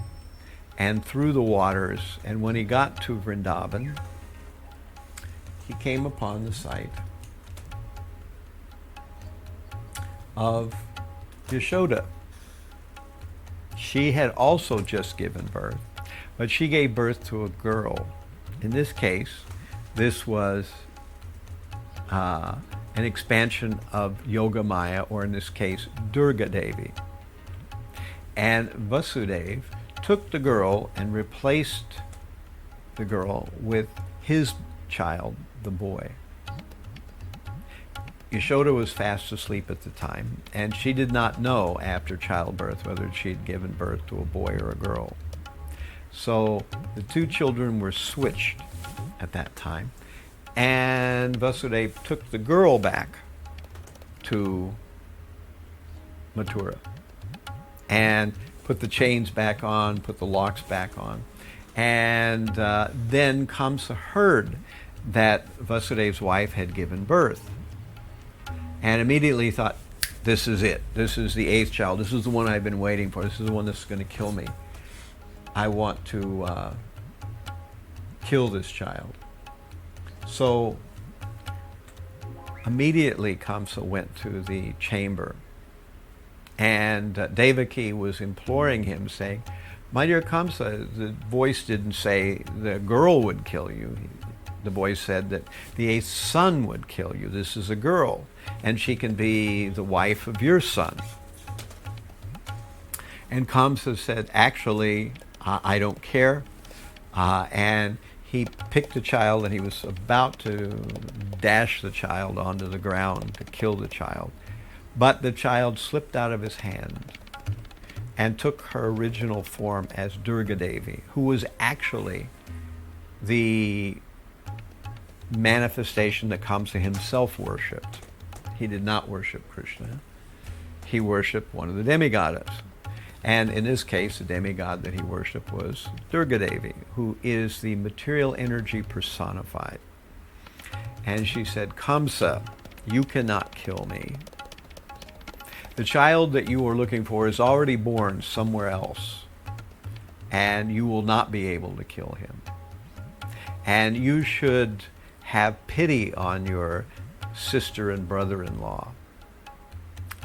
and through the waters. And when he got to Vrindavan, he came upon the site of Yashoda. She had also just given birth, but she gave birth to a girl. In this case, this was an expansion of Yoga Maya, or in this case, Durga Devi. And Vasudeva took the girl and replaced the girl with his child, the boy. Yashoda was fast asleep at the time, and she did not know after childbirth whether she had given birth to a boy or a girl. So the two children were switched at that time, and Vasudeva took the girl back to Mathura and put the chains back on, put the locks back on. And then Kamsa heard that Vasudeva's wife had given birth, and immediately thought, this is it. This is the eighth child. This is the one I've been waiting for. This is the one that's going to kill me. I want to kill this child. So immediately Kamsa went to the chamber, and Devaki was imploring him, saying, "My dear Kamsa, the voice didn't say the girl would kill you. The voice said that the eighth son would kill you. This is a girl, and she can be the wife of your son." And Kamsa said, "Actually, I don't care." And he picked a child, and he was about to dash the child onto the ground to kill the child. But the child slipped out of his hand and took her original form as Durga Devi, who was actually the manifestation that Kamsa himself worshipped. He did not worship Krishna. He worshipped one of the demigods. And in this case, the demigod that he worshipped was Durga Devi, who is the material energy personified. And she said, "Kamsa, you cannot kill me. The child that you are looking for is already born somewhere else, and you will not be able to kill him. And you should have pity on your sister and brother-in-law."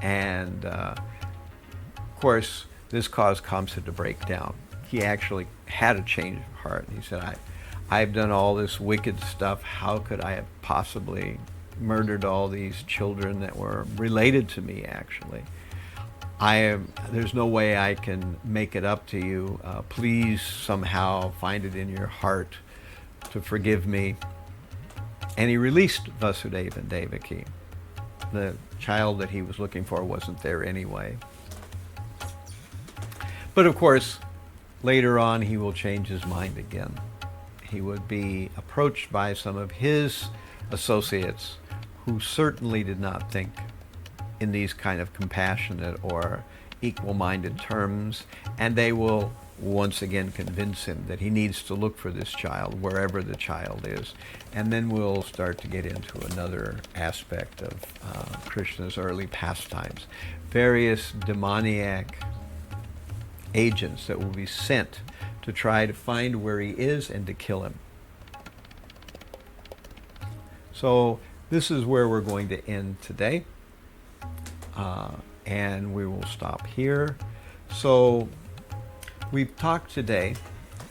And of course, this caused Kamsa to break down. He actually had a change of heart. He said, I've done all this wicked stuff. How could I have possibly murdered all these children that were related to me, actually? There's no way I can make it up to you. Please somehow find it in your heart to forgive me. And he released Vasudeva and Devaki. The child that he was looking for wasn't there anyway. But of course, later on, he will change his mind again. He would be approached by some of his associates who certainly did not think in these kind of compassionate or equal-minded terms, and they will once again convince him that he needs to look for this child wherever the child is. And then we'll start to get into another aspect of Krishna's early pastimes. Various demoniac agents that will be sent to try to find where he is and to kill him. So this is where we're going to end today. And we will stop here. So we've talked today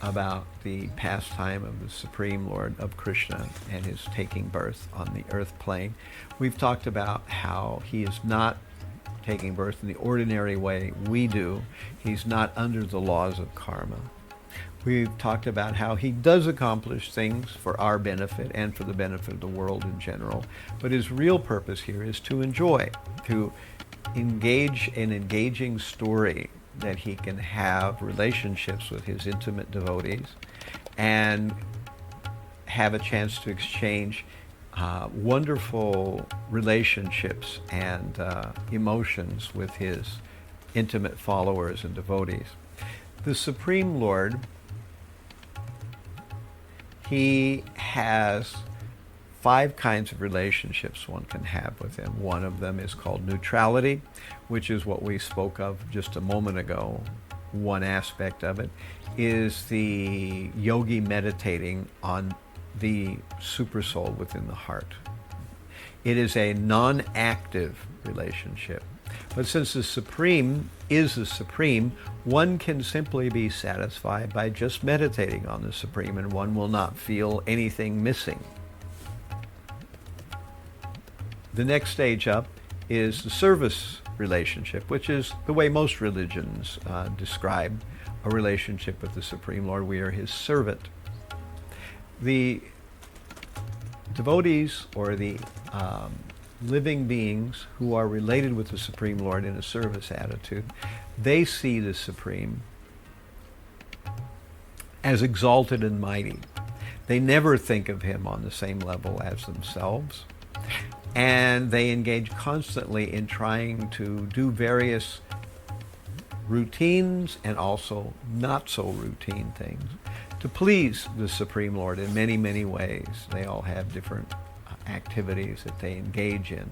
about the pastime of the Supreme Lord of Krishna and his taking birth on the earth plane. We've talked about how he is not taking birth in the ordinary way we do. He's not under the laws of karma. We've talked about how he does accomplish things for our benefit and for the benefit of the world in general. But his real purpose here is to enjoy, to engage in engaging story that he can have relationships with his intimate devotees and have a chance to exchange wonderful relationships and emotions with his intimate followers and devotees. The Supreme Lord, he has 5 kinds of relationships one can have with him. One of them is called neutrality, which is what we spoke of just a moment ago. One aspect of it is the yogi meditating on the supersoul within the heart. It is a non-active relationship. But since the Supreme is the Supreme, one can simply be satisfied by just meditating on the Supreme, and one will not feel anything missing. The next stage up is the service relationship, which is the way most religions describe a relationship with the Supreme Lord. We are his servant. The devotees, or the living beings who are related with the Supreme Lord in a service attitude, they see the Supreme as exalted and mighty. They never think of him on the same level as themselves. And they engage constantly in trying to do various routines and also not so routine things to please the Supreme Lord in many, many ways. They all have different activities that they engage in.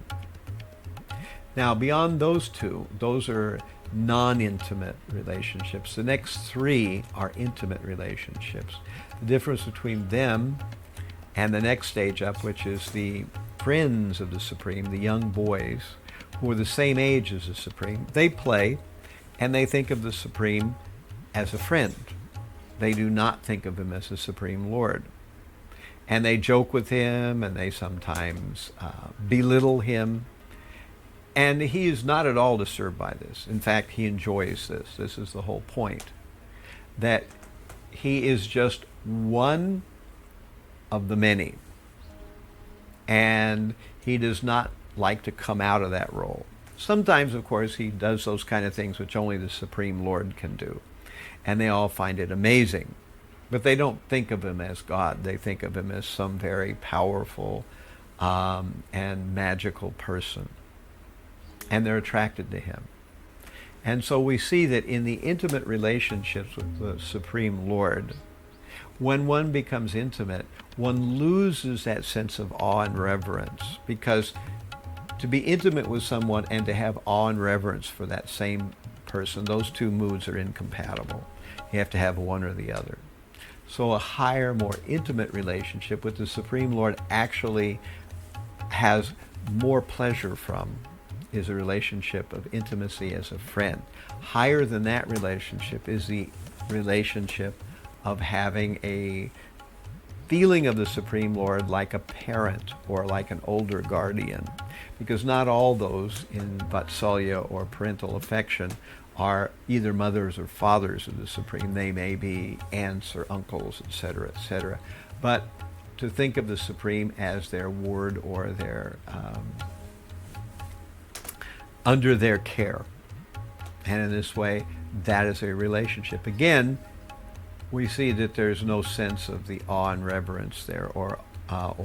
Now, beyond those two, those are non-intimate relationships. The next 3 are intimate relationships. The difference between them And the next stage up, which is the friends of the Supreme, the young boys, who are the same age as the Supreme, they play and they think of the Supreme as a friend. They do not think of him as the Supreme Lord. And they joke with him, and they sometimes belittle him. And he is not at all disturbed by this. In fact, he enjoys this. This is the whole point. That he is just one of the many. And he does not like to come out of that role. Sometimes, of course, he does those kind of things which only the Supreme Lord can do. And they all find it amazing. But they don't think of him as God. They think of him as some very powerful and magical person. And they're attracted to him. And so we see that in the intimate relationships with the Supreme Lord, when one becomes intimate, one loses that sense of awe and reverence, because to be intimate with someone and to have awe and reverence for that same person, those two moods are incompatible. You have to have one or the other. So a higher, more intimate relationship with the Supreme Lord actually has more pleasure from is a relationship of intimacy as a friend. Higher than that relationship is the relationship of having a feeling of the Supreme Lord like a parent or like an older guardian, because not all those in Vatsalya or parental affection are either mothers or fathers of the Supreme. They may be aunts or uncles, etc., etc. But to think of the Supreme as their ward or their under their care, and in this way, that is a relationship. Again, we see that there's no sense of the awe and reverence there, or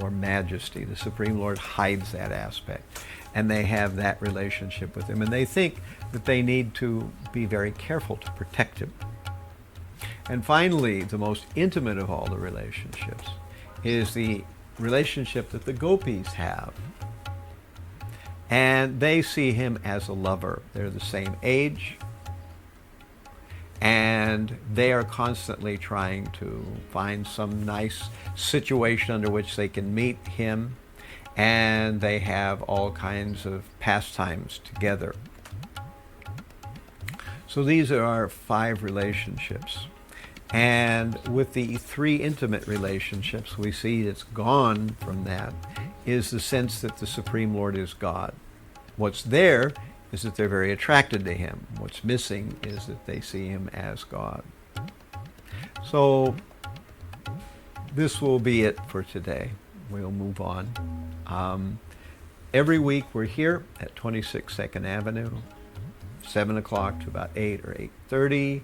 majesty. The Supreme Lord hides that aspect, and they have that relationship with him, and they think that they need to be very careful to protect him. And finally, the most intimate of all the relationships is the relationship that the gopis have. And they see him as a lover. They're the same age, and they are constantly trying to find some nice situation under which they can meet him, and they have all kinds of pastimes together. So these are our 5 relationships. And with the 3 intimate relationships, we see it's gone from that is the sense that the Supreme Lord is God. What's there is that they're very attracted to him. What's missing is that they see him as God. So this will be it for today. We'll move on. Every week we're here at 26 2nd Avenue, 7 o'clock to about 8 or 8:30.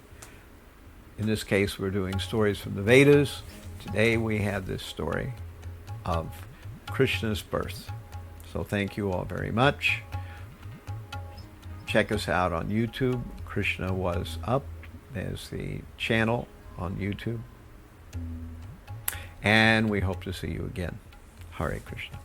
In this case, we're doing stories from the Vedas. Today we have this story of Krishna's birth. So thank you all very much. Check us out on YouTube. Krishna Was Up. There's the channel on YouTube. And we hope to see you again. Hare Krishna.